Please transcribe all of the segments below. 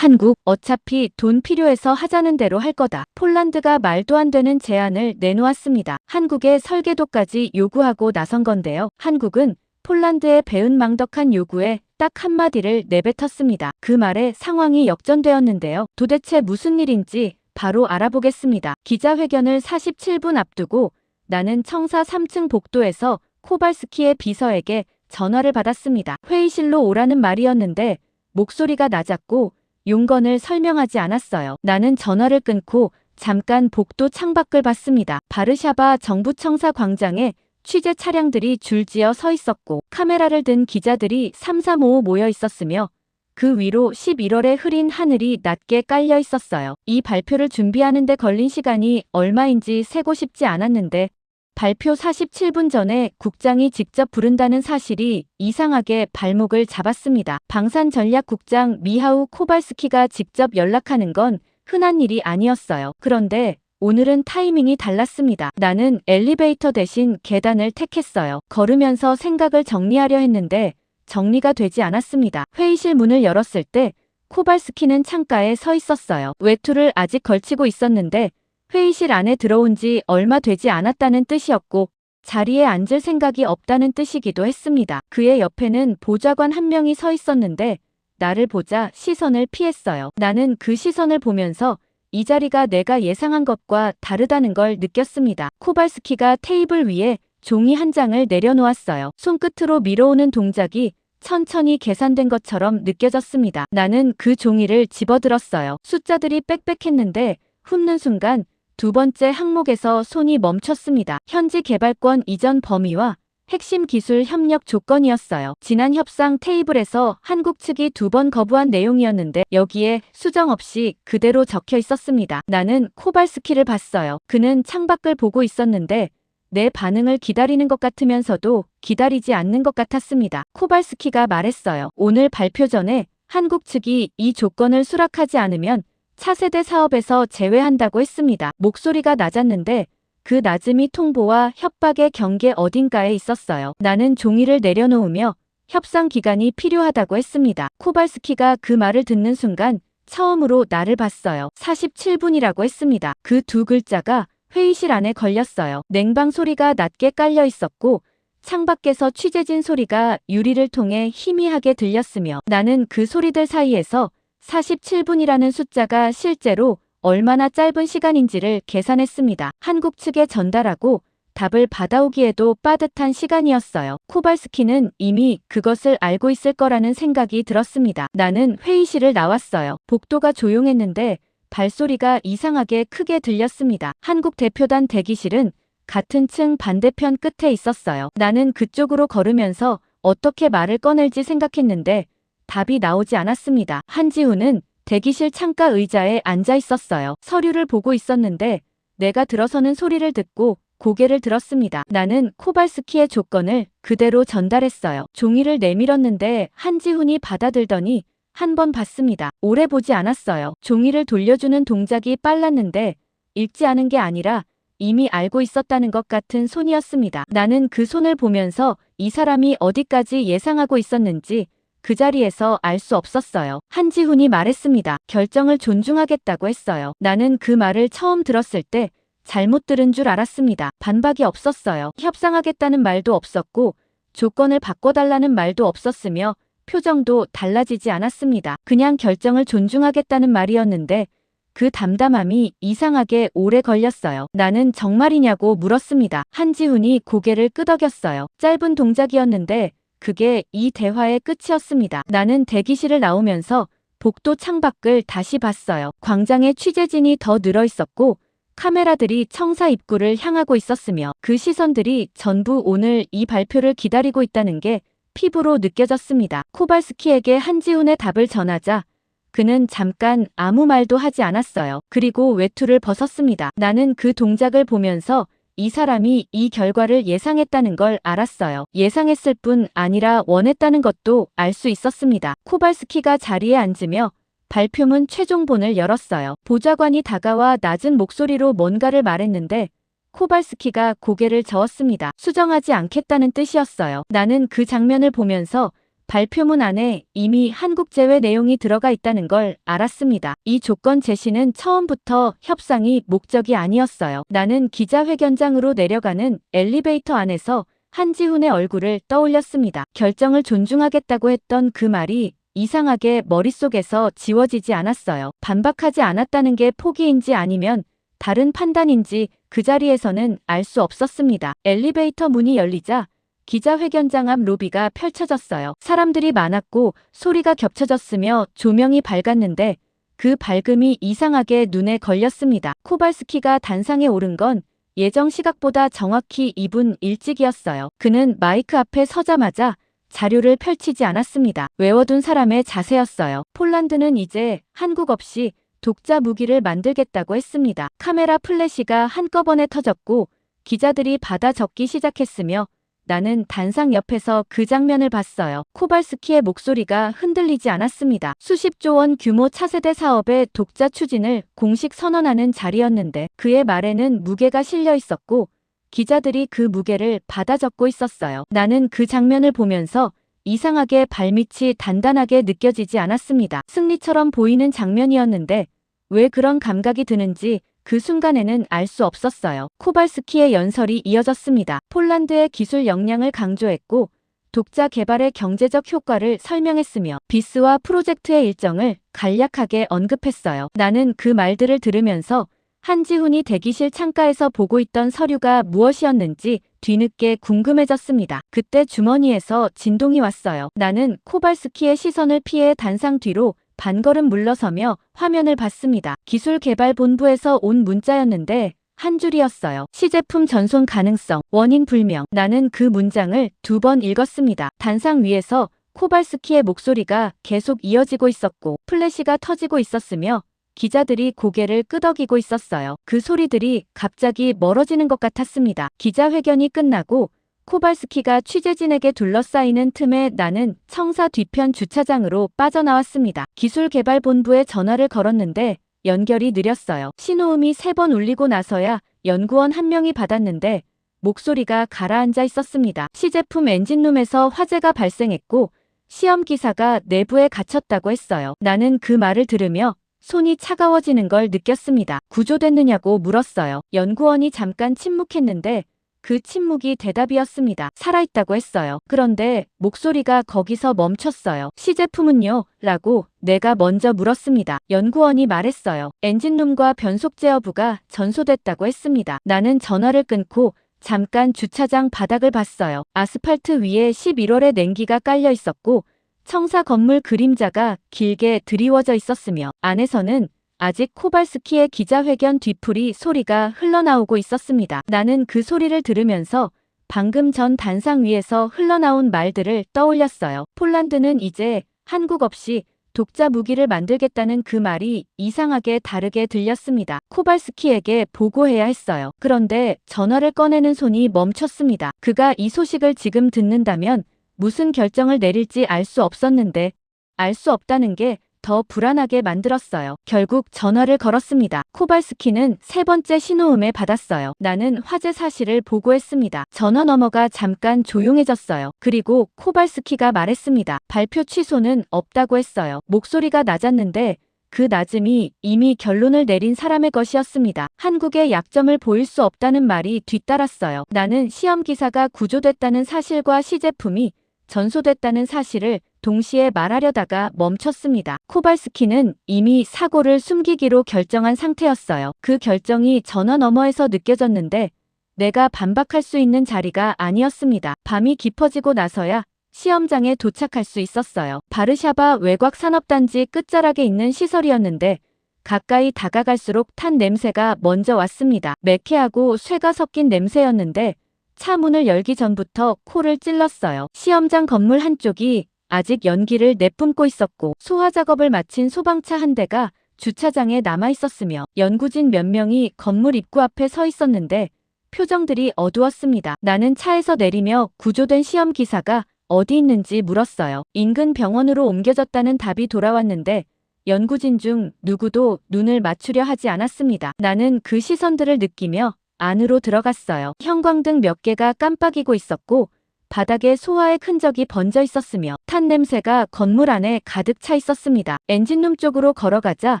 한국, 어차피 돈 필요해서 하자는 대로 할 거다. 폴란드가 말도 안 되는 제안을 내놓았습니다. 한국의 설계도까지 요구하고 나선 건데요. 한국은 폴란드의 배은망덕한 요구에 딱 한마디를 내뱉었습니다. 그 말에 상황이 역전되었는데요. 도대체 무슨 일인지 바로 알아보겠습니다. 기자회견을 47분 앞두고 나는 청사 3층 복도에서 코발스키의 비서에게 전화를 받았습니다. 회의실로 오라는 말이었는데 목소리가 낮았고 용건을 설명하지 않았어요. 나는 전화를 끊고 잠깐 복도 창밖을 봤습니다. 바르샤바 정부청사 광장에 취재 차량들이 줄지어 서 있었고 카메라를 든 기자들이 3-3-5 모여 있었으며 그 위로 11월의 흐린 하늘이 낮게 깔려 있었어요. 이 발표를 준비하는 데 걸린 시간이 얼마인지 세고 싶지 않았는데 발표 47분 전에 국장이 직접 부른다는 사실이 이상하게 발목을 잡았습니다. 방산전략국장 미하우 코발스키가 직접 연락하는 건 흔한 일이 아니었어요. 그런데 오늘은 타이밍이 달랐습니다. 나는 엘리베이터 대신 계단을 택했어요. 걸으면서 생각을 정리하려 했는데 정리가 되지 않았습니다. 회의실 문을 열었을 때 코발스키는 창가에 서 있었어요. 외투를 아직 걸치고 있었는데 회의실 안에 들어온 지 얼마 되지 않았다는 뜻이었고 자리에 앉을 생각이 없다는 뜻이기도 했습니다. 그의 옆에는 보좌관 한 명이 서 있었는데 나를 보자 시선을 피했어요. 나는 그 시선을 보면서 이 자리가 내가 예상한 것과 다르다는 걸 느꼈습니다. 코발스키가 테이블 위에 종이 한 장을 내려놓았어요. 손끝으로 밀어오는 동작이 천천히 계산된 것처럼 느껴졌습니다. 나는 그 종이를 집어들었어요. 숫자들이 빽빽했는데 훑는 순간 두 번째 항목에서 손이 멈췄습니다. 현지 개발권 이전 범위와 핵심 기술 협력 조건이었어요. 지난 협상 테이블에서 한국 측이 2번 거부한 내용이었는데 여기에 수정 없이 그대로 적혀 있었습니다. 나는 코발스키를 봤어요. 그는 창밖을 보고 있었는데 내 반응을 기다리는 것 같으면서도 기다리지 않는 것 같았습니다. 코발스키가 말했어요. 오늘 발표 전에 한국 측이 이 조건을 수락하지 않으면 차세대 사업에서 제외한다고 했습니다. 목소리가 낮았는데 그 낮음이 통보와 협박의 경계 어딘가에 있었어요. 나는 종이를 내려놓으며 협상 기간이 필요하다고 했습니다. 코발스키가 그 말을 듣는 순간 처음으로 나를 봤어요. 47분이라고 했습니다. 그 두 글자가 회의실 안에 걸렸어요. 냉방 소리가 낮게 깔려 있었고 창밖에서 취재진 소리가 유리를 통해 희미하게 들렸으며 나는 그 소리들 사이에서 47분이라는 숫자가 실제로 얼마나 짧은 시간인지를 계산했습니다. 한국 측에 전달하고 답을 받아오기에도 빠듯한 시간이었어요. 코발스키는 이미 그것을 알고 있을 거라는 생각이 들었습니다. 나는 회의실을 나왔어요. 복도가 조용했는데 발소리가 이상하게 크게 들렸습니다. 한국 대표단 대기실은 같은 층 반대편 끝에 있었어요. 나는 그쪽으로 걸으면서 어떻게 말을 꺼낼지 생각했는데 답이 나오지 않았습니다. 한지훈은 대기실 창가 의자에 앉아 있었어요. 서류를 보고 있었는데 내가 들어서는 소리를 듣고 고개를 들었습니다. 나는 코발스키의 조건을 그대로 전달했어요. 종이를 내밀었는데 한지훈이 받아들더니 한 번 봤습니다. 오래 보지 않았어요. 종이를 돌려주는 동작이 빨랐는데 읽지 않은 게 아니라 이미 알고 있었다는 것 같은 손이었습니다. 나는 그 손을 보면서 이 사람이 어디까지 예상하고 있었는지 그 자리에서 알 수 없었어요. 한지훈이 말했습니다. 결정을 존중하겠다고 했어요. 나는 그 말을 처음 들었을 때 잘못 들은 줄 알았습니다. 반박이 없었어요. 협상하겠다는 말도 없었고 조건을 바꿔달라는 말도 없었으며 표정도 달라지지 않았습니다. 그냥 결정을 존중하겠다는 말이었는데 그 담담함이 이상하게 오래 걸렸어요. 나는 정말이냐고 물었습니다. 한지훈이 고개를 끄덕였어요. 짧은 동작이었는데 그게 이 대화의 끝이었습니다. 나는 대기실을 나오면서 복도 창밖을 다시 봤어요. 광장에 취재진이 더 늘어 있었고 카메라들이 청사 입구를 향하고 있었으며 그 시선들이 전부 오늘 이 발표를 기다리고 있다는 게 피부로 느껴졌습니다. 코발스키에게 한지훈의 답을 전하자 그는 잠깐 아무 말도 하지 않았어요. 그리고 외투를 벗었습니다. 나는 그 동작을 보면서 이 사람이 이 결과를 예상했다는 걸 알았어요. 예상했을 뿐 아니라 원했다는 것도 알 수 있었습니다. 코발스키가 자리에 앉으며 발표문 최종본을 열었어요. 보좌관이 다가와 낮은 목소리로 뭔가를 말했는데 코발스키가 고개를 저었습니다. 수정하지 않겠다는 뜻이었어요. 나는 그 장면을 보면서 발표문 안에 이미 한국 제외 내용이 들어가 있다는 걸 알았습니다. 이 조건 제시는 처음부터 협상이 목적이 아니었어요. 나는 기자회견장으로 내려가는 엘리베이터 안에서 한지훈의 얼굴을 떠올렸습니다. 결정을 존중하겠다고 했던 그 말이 이상하게 머릿속에서 지워지지 않았어요. 반박하지 않았다는 게 포기인지 아니면 다른 판단인지 그 자리에서는 알 수 없었습니다. 엘리베이터 문이 열리자 기자회견장 앞 로비가 펼쳐졌어요. 사람들이 많았고 소리가 겹쳐졌으며 조명이 밝았는데 그 밝음이 이상하게 눈에 걸렸습니다. 코발스키가 단상에 오른 건 예정 시각보다 정확히 2분 일찍이었어요. 그는 마이크 앞에 서자마자 자료를 펼치지 않았습니다. 외워둔 사람의 자세였어요. 폴란드는 이제 한국 없이 독자 무기를 만들겠다고 했습니다. 카메라 플래시가 한꺼번에 터졌고 기자들이 받아 적기 시작했으며 나는 단상 옆에서 그 장면을 봤어요. 코발스키의 목소리가 흔들리지 않았습니다. 수십조 원 규모 차세대 사업의 독자 추진을 공식 선언하는 자리였는데 그의 말에는 무게가 실려 있었고 기자들이 그 무게를 받아 적고 있었어요. 나는 그 장면을 보면서 이상하게 발밑이 단단하게 느껴지지 않았습니다. 승리처럼 보이는 장면이었는데 왜 그런 감각이 드는지 그 순간에는 알 수 없었어요. 코발스키의 연설이 이어졌습니다. 폴란드의 기술 역량을 강조했고 독자 개발의 경제적 효과를 설명했으며 비스와 프로젝트의 일정을 간략하게 언급했어요. 나는 그 말들을 들으면서 한지훈이 대기실 창가에서 보고 있던 서류가 무엇이었는지 뒤늦게 궁금해졌습니다. 그때 주머니에서 진동이 왔어요. 나는 코발스키의 시선을 피해 단상 뒤로 반걸음 물러서며 화면을 봤습니다. 기술개발본부에서 온 문자였는데 한 줄이었어요. 시제품 전손 가능성, 원인 불명. 나는 그 문장을 2번 읽었습니다. 단상 위에서 코발스키의 목소리가 계속 이어지고 있었고 플래시가 터지고 있었으며 기자들이 고개를 끄덕이고 있었어요. 그 소리들이 갑자기 멀어지는 것 같았습니다. 기자회견이 끝나고 코발스키가 취재진에게 둘러싸이는 틈에 나는 청사 뒤편 주차장으로 빠져나왔습니다. 기술개발본부에 전화를 걸었는데 연결이 느렸어요. 신호음이 3번 울리고 나서야 연구원 한 명이 받았는데 목소리가 가라앉아 있었습니다. 시제품 엔진룸에서 화재가 발생했고 시험 기사가 내부에 갇혔다고 했어요. 나는 그 말을 들으며 손이 차가워지는 걸 느꼈습니다. 구조됐느냐고 물었어요. 연구원이 잠깐 침묵했는데 그 침묵이 대답이었습니다. 살아있다고 했어요. 그런데 목소리가 거기서 멈췄어요. 시제품은요? 라고 내가 먼저 물었습니다. 연구원이 말했어요. 엔진룸과 변속 제어부가 전소됐다고 했습니다. 나는 전화를 끊고 잠깐 주차장 바닥을 봤어요. 아스팔트 위에 11월의 냉기가 깔려 있었고 청사 건물 그림자가 길게 드리워져 있었으며 안에서는 아직 코발스키의 기자회견 뒤풀이 소리가 흘러나오고 있었습니다. 나는 그 소리를 들으면서 방금 전 단상 위에서 흘러나온 말들을 떠올렸어요. 폴란드는 이제 한국 없이 독자 무기를 만들겠다는 그 말이 이상하게 다르게 들렸습니다. 코발스키에게 보고해야 했어요. 그런데 전화를 꺼내는 손이 멈췄습니다. 그가 이 소식을 지금 듣는다면 무슨 결정을 내릴지 알 수 없었는데 알 수 없다는 게 더 불안하게 만들었어요. 결국 전화를 걸었습니다. 코발스키는 3번째 신호음에 받았어요. 나는 화재 사실을 보고했습니다. 전화 너머가 잠깐 조용해졌어요. 그리고 코발스키가 말했습니다. 발표 취소는 없다고 했어요. 목소리가 낮았는데 그 낮음이 이미 결론을 내린 사람의 것이었습니다. 한국의 약점을 보일 수 없다는 말이 뒤따랐어요. 나는 시험 기사가 구조됐다는 사실과 시제품이 전소됐다는 사실을 동시에 말하려다가 멈췄습니다. 코발스키는 이미 사고를 숨기기로 결정한 상태였어요. 그 결정이 전화 너머에서 느껴졌는데 내가 반박할 수 있는 자리가 아니었습니다. 밤이 깊어지고 나서야 시험장에 도착할 수 있었어요. 바르샤바 외곽산업단지 끝자락에 있는 시설이었는데 가까이 다가갈수록 탄 냄새가 먼저 왔습니다. 매캐하고 쇠가 섞인 냄새였는데 차 문을 열기 전부터 코를 찔렀어요. 시험장 건물 한쪽이 아직 연기를 내뿜고 있었고 소화 작업을 마친 소방차 한 대가 주차장에 남아 있었으며 연구진 몇 명이 건물 입구 앞에 서 있었는데 표정들이 어두웠습니다. 나는 차에서 내리며 구조된 시험 기사가 어디 있는지 물었어요. 인근 병원으로 옮겨졌다는 답이 돌아왔는데 연구진 중 누구도 눈을 맞추려 하지 않았습니다. 나는 그 시선들을 느끼며 안으로 들어갔어요. 형광등 몇 개가 깜빡이고 있었고 바닥에 소화의 흔적이 번져 있었으며 탄 냄새가 건물 안에 가득 차 있었습니다. 엔진룸 쪽으로 걸어가자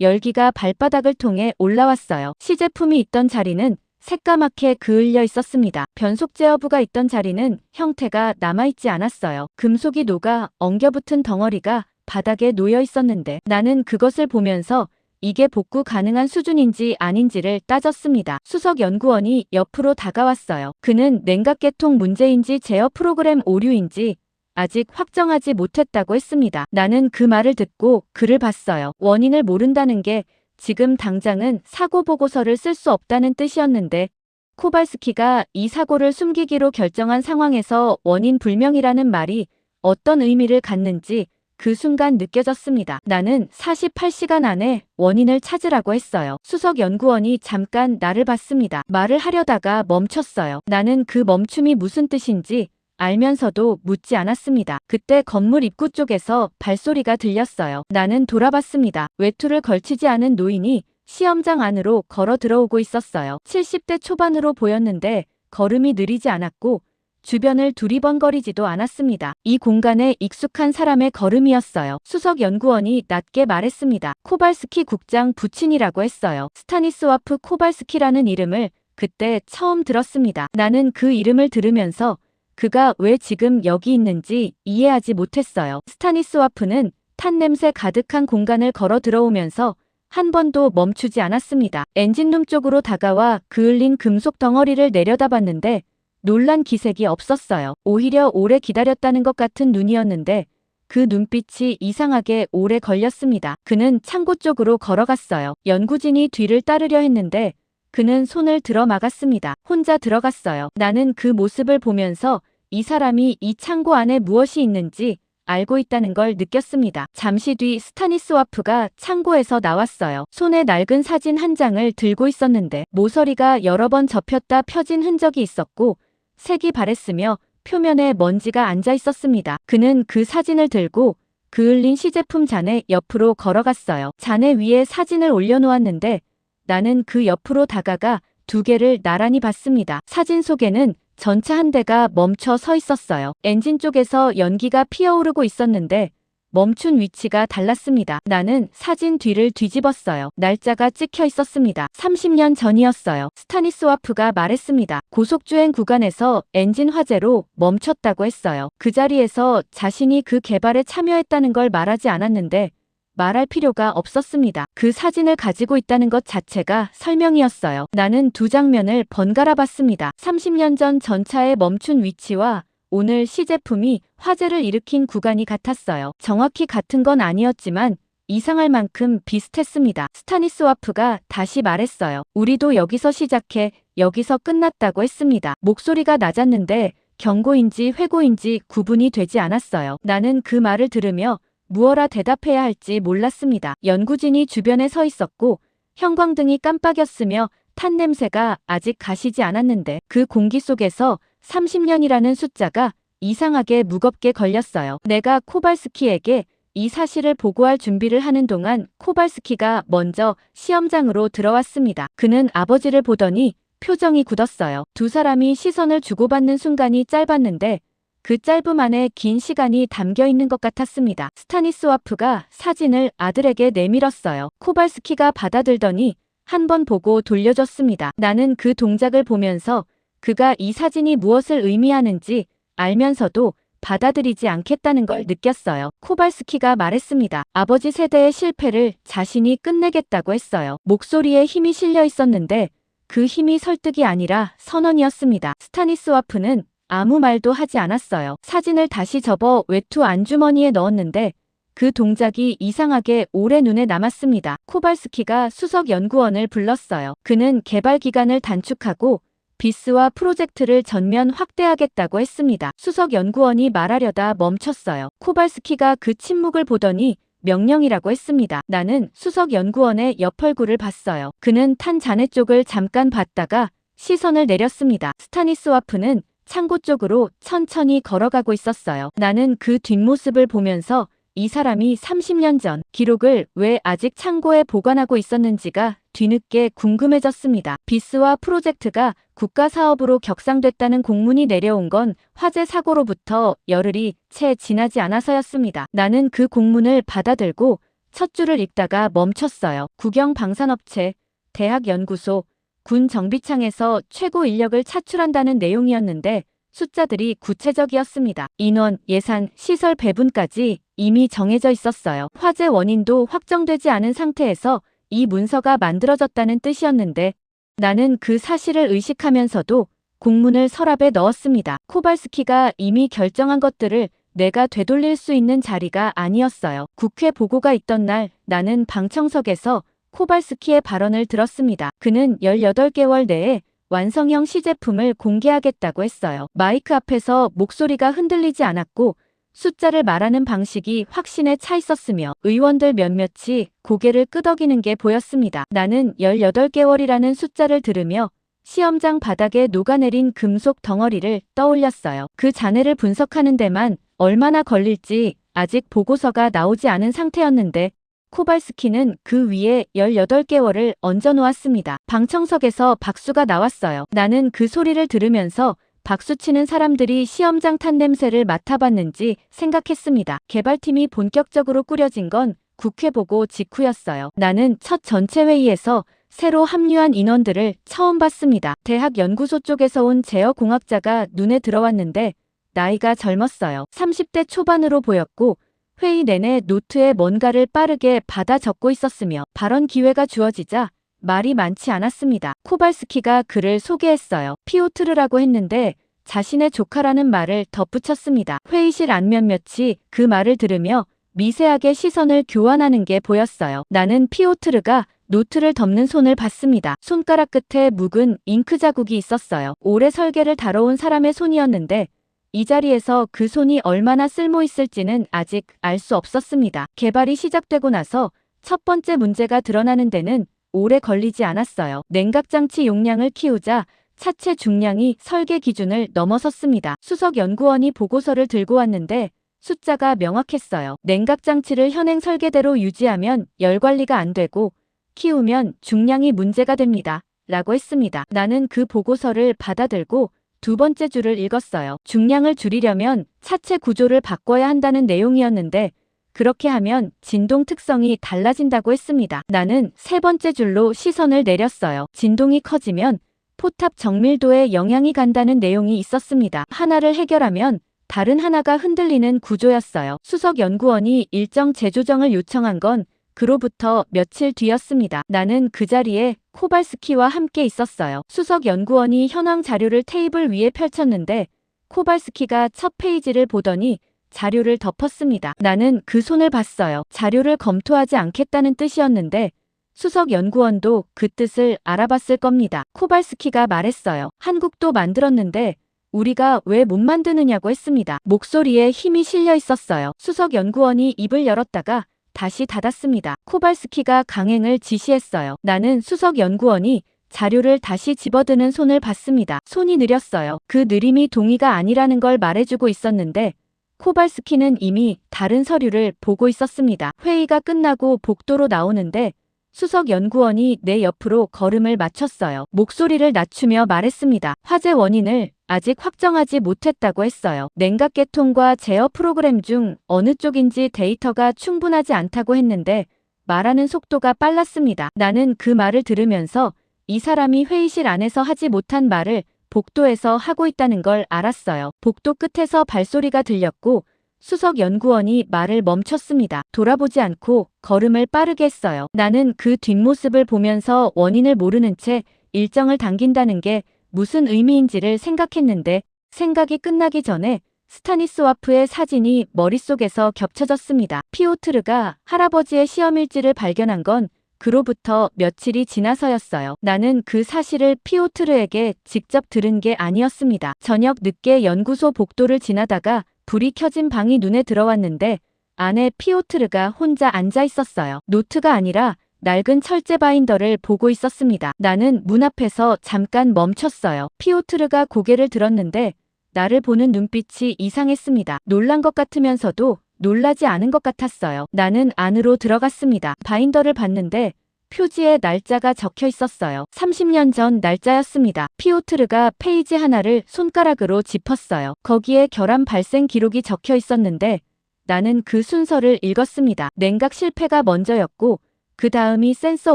열기가 발바닥을 통해 올라왔어요. 시제품이 있던 자리는 새까맣게 그을려 있었습니다. 변속 제어부가 있던 자리는 형태가 남아있지 않았어요. 금속이 녹아 엉겨붙은 덩어리가 바닥에 놓여 있었는데 나는 그것을 보면서 이게 복구 가능한 수준인지 아닌지를 따졌습니다. 수석 연구원이 옆으로 다가왔어요. 그는 냉각계통 문제인지 제어 프로그램 오류인지 아직 확정하지 못했다고 했습니다. 나는 그 말을 듣고 그를 봤어요. 원인을 모른다는 게 지금 당장은 사고 보고서를 쓸 수 없다는 뜻이었는데 코발스키가 이 사고를 숨기기로 결정한 상황에서 원인 불명이라는 말이 어떤 의미를 갖는지 그 순간 느껴졌습니다. 나는 48시간 안에 원인을 찾으라고 했어요. 수석 연구원이 잠깐 나를 봤습니다. 말을 하려다가 멈췄어요. 나는 그 멈춤이 무슨 뜻인지 알면서도 묻지 않았습니다. 그때 건물 입구 쪽에서 발소리가 들렸어요. 나는 돌아봤습니다. 외투를 걸치지 않은 노인이 시험장 안으로 걸어 들어오고 있었어요. 70대 초반으로 보였는데 걸음이 느리지 않았고 주변을 두리번거리지도 않았습니다. 이 공간에 익숙한 사람의 걸음이었어요. 수석 연구원이 낮게 말했습니다. 코발스키 국장 부친이라고 했어요. 스타니스와프 코발스키라는 이름을 그때 처음 들었습니다. 나는 그 이름을 들으면서 그가 왜 지금 여기 있는지 이해하지 못했어요. 스타니스와프는 탄 냄새 가득한 공간을 걸어 들어오면서 한 번도 멈추지 않았습니다. 엔진룸 쪽으로 다가와 그을린 금속 덩어리를 내려다봤는데 놀란 기색이 없었어요. 오히려 오래 기다렸다는 것 같은 눈이었는데 그 눈빛이 이상하게 오래 걸렸습니다. 그는 창고 쪽으로 걸어갔어요. 연구진이 뒤를 따르려 했는데 그는 손을 들어 막았습니다. 혼자 들어갔어요. 나는 그 모습을 보면서 이 사람이 이 창고 안에 무엇이 있는지 알고 있다는 걸 느꼈습니다. 잠시 뒤 스타니스와프가 창고에서 나왔어요. 손에 낡은 사진 한 장을 들고 있었는데 모서리가 여러 번 접혔다 펴진 흔적이 있었고 색이 바랬으며 표면에 먼지가 앉아 있었습니다. 그는 그 사진을 들고 그을린 시제품 잔해 옆으로 걸어갔어요. 잔해 위에 사진을 올려놓았는데 나는 그 옆으로 다가가 두 개를 나란히 봤습니다. 사진 속에는 전차 한 대가 멈춰 서 있었어요. 엔진 쪽에서 연기가 피어오르고 있었는데 멈춘 위치가 달랐습니다. 나는 사진 뒤를 뒤집었어요. 날짜가 찍혀 있었습니다. 30년 전이었어요. 스타니스와프가 말했습니다. 고속주행 구간에서 엔진 화재로 멈췄다고 했어요. 그 자리에서 자신이 그 개발에 참여했다는 걸 말하지 않았는데 말할 필요가 없었습니다. 그 사진을 가지고 있다는 것 자체가 설명이었어요. 나는 두 장면을 번갈아 봤습니다. 30년 전 전차의 멈춘 위치와 오늘 시제품이 화재를 일으킨 구간이 같았어요. 정확히 같은 건 아니었지만 이상할 만큼 비슷했습니다. 스타니스와프가 다시 말했어요. 우리도 여기서 시작해 여기서 끝났다고 했습니다. 목소리가 낮았는데 경고인지 회고인지 구분이 되지 않았어요. 나는 그 말을 들으며 무어라 대답해야 할지 몰랐습니다. 연구진이 주변에 서 있었고 형광등이 깜빡였으며 탄 냄새가 아직 가시지 않았는데 그 공기 속에서 30년이라는 숫자가 이상하게 무겁게 걸렸어요. 내가 코발스키에게 이 사실을 보고할 준비를 하는 동안 코발스키가 먼저 시험장으로 들어왔습니다. 그는 아버지를 보더니 표정이 굳었어요. 두 사람이 시선을 주고받는 순간이 짧았는데 그 짧음 안에 긴 시간이 담겨 있는 것 같았습니다. 스타니스와프가 사진을 아들에게 내밀었어요. 코발스키가 받아들더니 한 번 보고 돌려줬습니다. 나는 그 동작을 보면서 그가 이 사진이 무엇을 의미하는지 알면서도 받아들이지 않겠다는 걸 느꼈어요. 코발스키가 말했습니다. 아버지 세대의 실패를 자신이 끝내겠다고 했어요. 목소리에 힘이 실려 있었는데 그 힘이 설득이 아니라 선언이었습니다. 스타니스와프는 아무 말도 하지 않았어요. 사진을 다시 접어 외투 안주머니에 넣었는데 그 동작이 이상하게 오래 눈에 남았습니다. 코발스키가 수석 연구원을 불렀어요. 그는 개발 기간을 단축하고 비스와 프로젝트를 전면 확대하겠다고 했습니다. 수석 연구원이 말하려다 멈췄어요. 코발스키가 그 침묵을 보더니 명령이라고 했습니다. 나는 수석 연구원의 옆 얼굴을 봤어요. 그는 탄 잔해 쪽을 잠깐 봤다가 시선을 내렸습니다. 스타니스와프는 창고 쪽으로 천천히 걸어가고 있었어요. 나는 그 뒷모습을 보면서 이 사람이 30년 전 기록을 왜 아직 창고에 보관하고 있었는지가 뒤늦게 궁금해졌습니다. 비스와 프로젝트가 국가사업으로 격상됐다는 공문이 내려온 건 화재 사고로부터 열흘이 채 지나지 않아서였습니다. 나는 그 공문을 받아들고 첫 줄을 읽다가 멈췄어요. 국영방산업체, 대학연구소, 군 정비창에서 최고 인력을 차출한다는 내용이었는데 숫자들이 구체적이었습니다. 인원, 예산, 시설 배분까지 이미 정해져 있었어요. 화재 원인도 확정되지 않은 상태에서 이 문서가 만들어졌다는 뜻이었는데 나는 그 사실을 의식하면서도 공문을 서랍에 넣었습니다. 코발스키가 이미 결정한 것들을 내가 되돌릴 수 있는 자리가 아니었어요. 국회 보고가 있던 날 나는 방청석에서 코발스키의 발언을 들었습니다. 그는 18개월 내에 완성형 시제품을 공개하겠다고 했어요. 마이크 앞에서 목소리가 흔들리지 않았고 숫자를 말하는 방식이 확신에 차 있었으며 의원들 몇몇이 고개를 끄덕이는 게 보였습니다. 나는 18개월이라는 숫자를 들으며 시험장 바닥에 녹아내린 금속 덩어리를 떠올렸어요. 그 잔해를 분석하는 데만 얼마나 걸릴지 아직 보고서가 나오지 않은 상태였는데 코발스키는 그 위에 18개월을 얹어놓았습니다. 방청석에서 박수가 나왔어요. 나는 그 소리를 들으면서 박수치는 사람들이 시험장 탄 냄새를 맡아봤는지 생각했습니다. 개발팀이 본격적으로 꾸려진 건 국회 보고 직후였어요. 나는 첫 전체 회의에서 새로 합류한 인원들을 처음 봤습니다. 대학 연구소 쪽에서 온 제어공학자가 눈에 들어왔는데 나이가 젊었어요. 30대 초반으로 보였고 회의 내내 노트에 뭔가를 빠르게 받아 적고 있었으며 발언 기회가 주어지자 말이 많지 않았습니다. 코발스키가 그를 소개했어요. 피오트르라고 했는데 자신의 조카라는 말을 덧붙였습니다. 회의실 안 몇몇이 그 말을 들으며 미세하게 시선을 교환하는 게 보였어요. 나는 피오트르가 노트를 덮는 손을 봤습니다. 손가락 끝에 묵은 잉크 자국이 있었어요. 오래 설계를 다뤄온 사람의 손이었는데 이 자리에서 그 손이 얼마나 쓸모 있을지는 아직 알 수 없었습니다. 개발이 시작되고 나서 첫 번째 문제가 드러나는 데는 오래 걸리지 않았어요. 냉각장치 용량을 키우자 차체 중량이 설계 기준을 넘어섰습니다. 수석 연구원이 보고서를 들고 왔는데 숫자가 명확했어요. 냉각장치를 현행 설계대로 유지하면 열 관리가 안 되고 키우면 중량이 문제가 됩니다. 라고 했습니다. 나는 그 보고서를 받아들고 두 번째 줄을 읽었어요. 중량을 줄이려면 차체 구조를 바꿔야 한다는 내용이었는데 그렇게 하면 진동 특성이 달라진다고 했습니다. 나는 세 번째 줄로 시선을 내렸어요. 진동이 커지면 포탑 정밀도에 영향이 간다는 내용이 있었습니다. 하나를 해결하면 다른 하나가 흔들리는 구조였어요. 수석 연구원이 일정 재조정을 요청한 건 그로부터 며칠 뒤였습니다. 나는 그 자리에 코발스키와 함께 있었어요. 수석 연구원이 현황 자료를 테이블 위에 펼쳤는데 코발스키가 첫 페이지를 보더니 자료를 덮었습니다. 나는 그 손을 봤어요. 자료를 검토하지 않겠다는 뜻이었는데 수석 연구원도 그 뜻을 알아봤을 겁니다. 코발스키가 말했어요. 한국도 만들었는데 우리가 왜 못 만드느냐고 했습니다. 목소리에 힘이 실려 있었어요. 수석 연구원이 입을 열었다가 다시 닫았습니다. 코발스키가 강행을 지시했어요. 나는 수석 연구원이 자료를 다시 집어드는 손을 봤습니다. 손이 느렸어요. 그 느림이 동의가 아니라는 걸 말해주고 있었는데 코발스키는 이미 다른 서류를 보고 있었습니다. 회의가 끝나고 복도로 나오는데 수석 연구원이 내 옆으로 걸음을 맞췄어요. 목소리를 낮추며 말했습니다. 화재 원인을 아직 확정하지 못했다고 했어요. 냉각계통과 제어 프로그램 중 어느 쪽인지 데이터가 충분하지 않다고 했는데 말하는 속도가 빨랐습니다. 나는 그 말을 들으면서 이 사람이 회의실 안에서 하지 못한 말을 복도에서 하고 있다는 걸 알았어요. 복도 끝에서 발소리가 들렸고 수석 연구원이 말을 멈췄습니다. 돌아보지 않고 걸음을 빠르게 했어요. 나는 그 뒷모습을 보면서 원인을 모르는 채 일정을 당긴다는 게 무슨 의미인지를 생각했는데 생각이 끝나기 전에 스타니스와프의 사진이 머릿속에서 겹쳐졌습니다. 피오트르가 할아버지의 시험일지를 발견한 건 그로부터 며칠이 지나서였어요. 나는 그 사실을 피오트르에게 직접 들은 게 아니었습니다. 저녁 늦게 연구소 복도를 지나다가 불이 켜진 방이 눈에 들어왔는데 안에 피오트르가 혼자 앉아 있었어요. 노트가 아니라 낡은 철제 바인더를 보고 있었습니다. 나는 문 앞에서 잠깐 멈췄어요. 피오트르가 고개를 들었는데 나를 보는 눈빛이 이상했습니다. 놀란 것 같으면서도 놀라지 않은 것 같았어요. 나는 안으로 들어갔습니다. 바인더를 봤는데 표지에 날짜가 적혀 있었어요. 30년 전 날짜였습니다. 피오트르가 페이지 하나를 손가락으로 짚었어요. 거기에 결함 발생 기록이 적혀 있었는데 나는 그 순서를 읽었습니다. 냉각 실패가 먼저였고 그 다음이 센서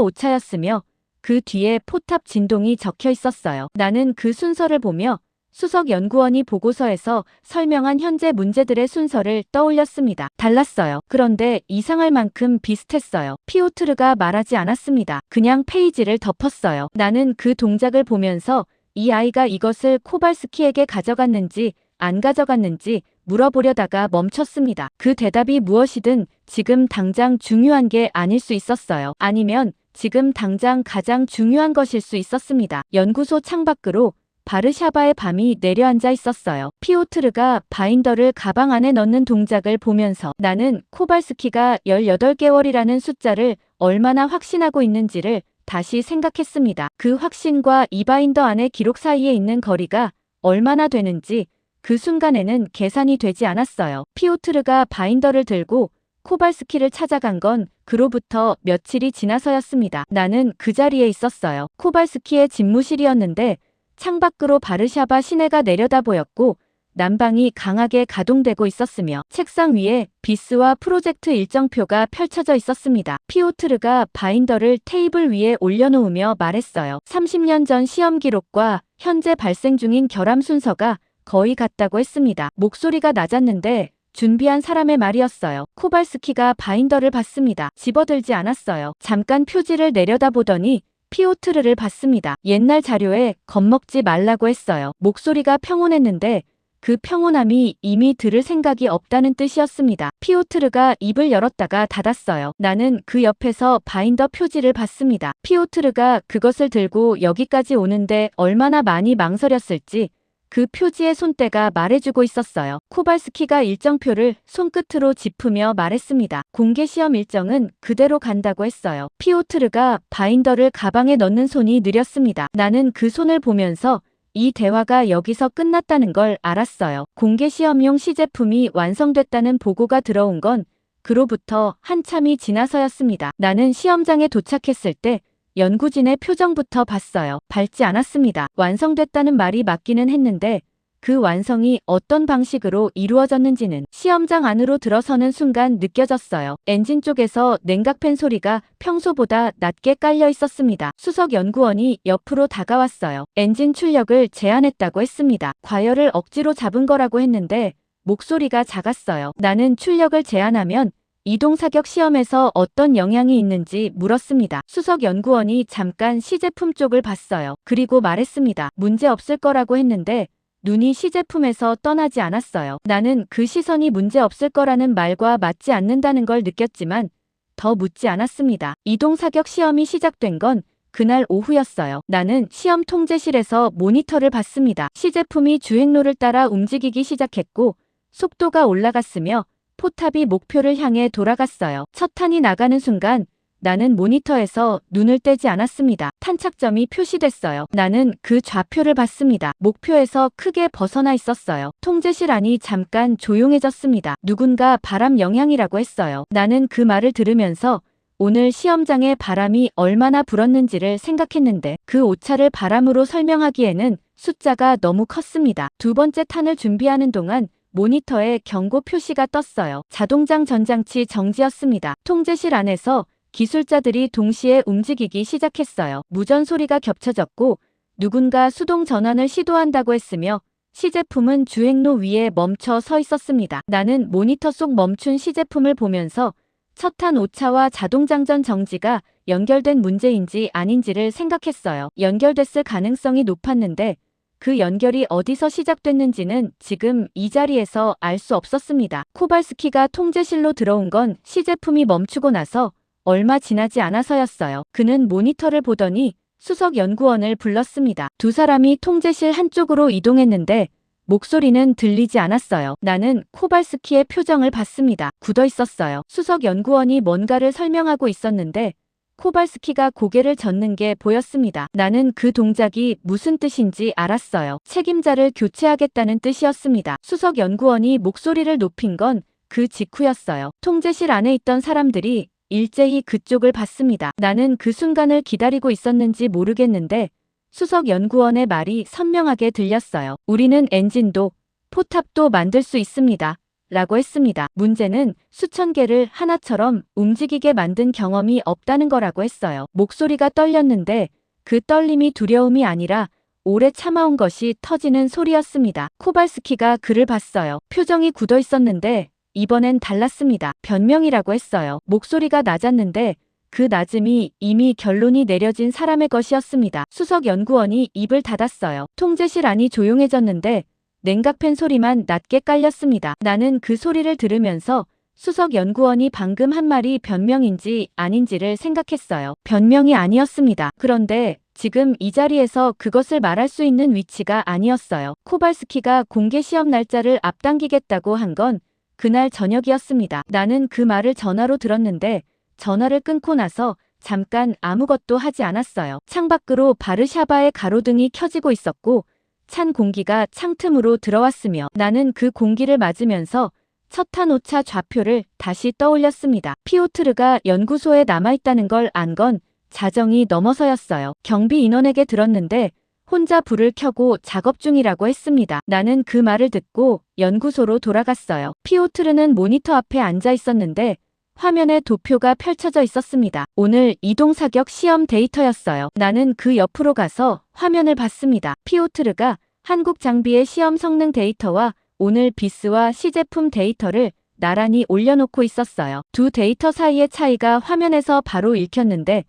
오차였으며 그 뒤에 포탑 진동이 적혀 있었어요. 나는 그 순서를 보며 수석 연구원이 보고서에서 설명한 현재 문제들의 순서를 떠올렸습니다. 달랐어요. 그런데 이상할 만큼 비슷했어요. 피오트르가 말하지 않았습니다. 그냥 페이지를 덮었어요. 나는 그 동작을 보면서 이 아이가 이것을 코발스키에게 가져갔는지 안 가져갔는지 물어보려다가 멈췄습니다. 그 대답이 무엇이든 지금 당장 중요한 게 아닐 수 있었어요. 아니면 지금 당장 가장 중요한 것일 수 있었습니다. 연구소 창밖으로 바르샤바의 밤이 내려앉아 있었어요. 피오트르가 바인더를 가방 안에 넣는 동작을 보면서 나는 코발스키가 18개월이라는 숫자를 얼마나 확신하고 있는지를 다시 생각했습니다. 그 확신과 이 바인더 안의 기록 사이에 있는 거리가 얼마나 되는지 그 순간에는 계산이 되지 않았어요. 피오트르가 바인더를 들고 코발스키를 찾아간 건 그로부터 며칠이 지나서였습니다. 나는 그 자리에 있었어요. 코발스키의 집무실이었는데 창밖으로 바르샤바 시내가 내려다 보였고 난방이 강하게 가동되고 있었으며 책상 위에 비스와 프로젝트 일정표가 펼쳐져 있었습니다. 피오트르가 바인더를 테이블 위에 올려놓으며 말했어요. 30년 전 시험 기록과 현재 발생 중인 결함 순서가 거의 같다고 했습니다. 목소리가 낮았는데 준비한 사람의 말이었어요. 코발스키가 바인더를 봤습니다. 집어들지 않았어요. 잠깐 표지를 내려다보더니 피오트르를 봤습니다. 옛날 자료에 겁먹지 말라고 했어요. 목소리가 평온했는데 그 평온함이 이미 들을 생각이 없다는 뜻이었습니다. 피오트르가 입을 열었다가 닫았어요. 나는 그 옆에서 바인더 표지를 봤습니다. 피오트르가 그것을 들고 여기까지 오는데 얼마나 많이 망설였을지 그 표지의 손때가 말해주고 있었어요. 코발스키가 일정표를 손끝으로 짚으며 말했습니다. 공개시험 일정은 그대로 간다고 했어요. 피오트르가 바인더를 가방에 넣는 손이 느렸습니다. 나는 그 손을 보면서 이 대화가 여기서 끝났다는 걸 알았어요. 공개시험용 시제품이 완성됐다는 보고가 들어온 건 그로부터 한참이 지나서였습니다. 나는 시험장에 도착했을 때 연구진의 표정부터 봤어요. 밝지 않았습니다. 완성됐다는 말이 맞기는 했는데 그 완성이 어떤 방식으로 이루어졌는지는 시험장 안으로 들어서는 순간 느껴졌어요. 엔진 쪽에서 냉각팬 소리가 평소보다 낮게 깔려 있었습니다. 수석 연구원이 옆으로 다가왔어요. 엔진 출력을 제한했다고 했습니다. 과열을 억지로 잡은 거라고 했는데 목소리가 작았어요. 나는 출력을 제한하면 이동사격 시험에서 어떤 영향이 있는지 물었습니다. 수석 연구원이 잠깐 시제품 쪽을 봤어요. 그리고 말했습니다. 문제 없을 거라고 했는데 눈이 시제품에서 떠나지 않았어요. 나는 그 시선이 문제 없을 거라는 말과 맞지 않는다는 걸 느꼈지만 더 묻지 않았습니다. 이동사격 시험이 시작된 건 그날 오후였어요. 나는 시험 통제실에서 모니터를 봤습니다. 시제품이 주행로를 따라 움직이기 시작했고 속도가 올라갔으며 포탑이 목표를 향해 돌아갔어요. 첫 탄이 나가는 순간 나는 모니터에서 눈을 떼지 않았습니다. 탄착점이 표시됐어요. 나는 그 좌표를 봤습니다. 목표에서 크게 벗어나 있었어요. 통제실 안이 잠깐 조용해졌습니다. 누군가 바람 영향이라고 했어요. 나는 그 말을 들으면서 오늘 시험장에 바람이 얼마나 불었는지를 생각했는데 그 오차를 바람으로 설명하기에는 숫자가 너무 컸습니다. 두 번째 탄을 준비하는 동안 모니터에 경고 표시가 떴어요. 자동장 전장치 정지였습니다. 통제실 안에서 기술자들이 동시에 움직이기 시작했어요. 무전 소리가 겹쳐졌고 누군가 수동 전환을 시도한다고 했으며 시제품은 주행로 위에 멈춰 서 있었습니다. 나는 모니터 속 멈춘 시제품을 보면서 첫 탄 오차와 자동장전 정지가 연결된 문제인지 아닌지를 생각했어요. 연결됐을 가능성이 높았는데 그 연결이 어디서 시작됐는지는 지금 이 자리에서 알 수 없었습니다. 코발스키가 통제실로 들어온 건 시제품이 멈추고 나서 얼마 지나지 않아서였어요. 그는 모니터를 보더니 수석 연구원을 불렀습니다. 두 사람이 통제실 한쪽으로 이동했는데 목소리는 들리지 않았어요. 나는 코발스키의 표정을 봤습니다. 굳어 있었어요. 수석 연구원이 뭔가를 설명하고 있었는데 코발스키가 고개를 젓는 게 보였습니다. 나는 그 동작이 무슨 뜻인지 알았어요. 책임자를 교체하겠다는 뜻이었습니다. 수석 연구원이 목소리를 높인 건 그 직후였어요. 통제실 안에 있던 사람들이 일제히 그쪽을 봤습니다. 나는 그 순간을 기다리고 있었는지 모르겠는데 수석 연구원의 말이 선명하게 들렸어요. 우리는 엔진도 포탑도 만들 수 있습니다. 라고 했습니다. 문제는 수천 개를 하나처럼 움직이게 만든 경험이 없다는 거라고 했어요. 목소리가 떨렸는데 그 떨림이 두려움이 아니라 오래 참아온 것이 터지는 소리였습니다. 코발스키가 그를 봤어요. 표정이 굳어 있었는데 이번엔 달랐습니다. 변명이라고 했어요. 목소리가 낮았는데 그 낮음이 이미 결론이 내려진 사람의 것이었습니다. 수석 연구원이 입을 닫았어요. 통제실 안이 조용해졌는데 냉각팬 소리만 낮게 깔렸습니다. 나는 그 소리를 들으면서 수석 연구원이 방금 한 말이 변명인지 아닌지를 생각했어요. 변명이 아니었습니다. 그런데 지금 이 자리에서 그것을 말할 수 있는 위치가 아니었어요. 코발스키가 공개 시험 날짜를 앞당기겠다고 한 건 그날 저녁이었습니다. 나는 그 말을 전화로 들었는데 전화를 끊고 나서 잠깐 아무것도 하지 않았어요. 창밖으로 바르샤바의 가로등이 켜지고 있었고 찬 공기가 창틈으로 들어왔으며 나는 그 공기를 맞으면서 첫탄 오차 좌표를 다시 떠올렸습니다. 피오트르가 연구소에 남아있다는 걸 안 건 자정이 넘어서였어요. 경비 인원에게 들었는데 혼자 불을 켜고 작업 중이라고 했습니다. 나는 그 말을 듣고 연구소로 돌아갔어요. 피오트르는 모니터 앞에 앉아 있었는데 화면에 도표가 펼쳐져 있었습니다. 오늘 이동사격 시험 데이터였어요. 나는 그 옆으로 가서 화면을 봤습니다. 피오트르가 한국 장비의 시험 성능 데이터와 오늘 비스와 시제품 데이터를 나란히 올려놓고 있었어요. 두 데이터 사이의 차이가 화면에서 바로 읽혔는데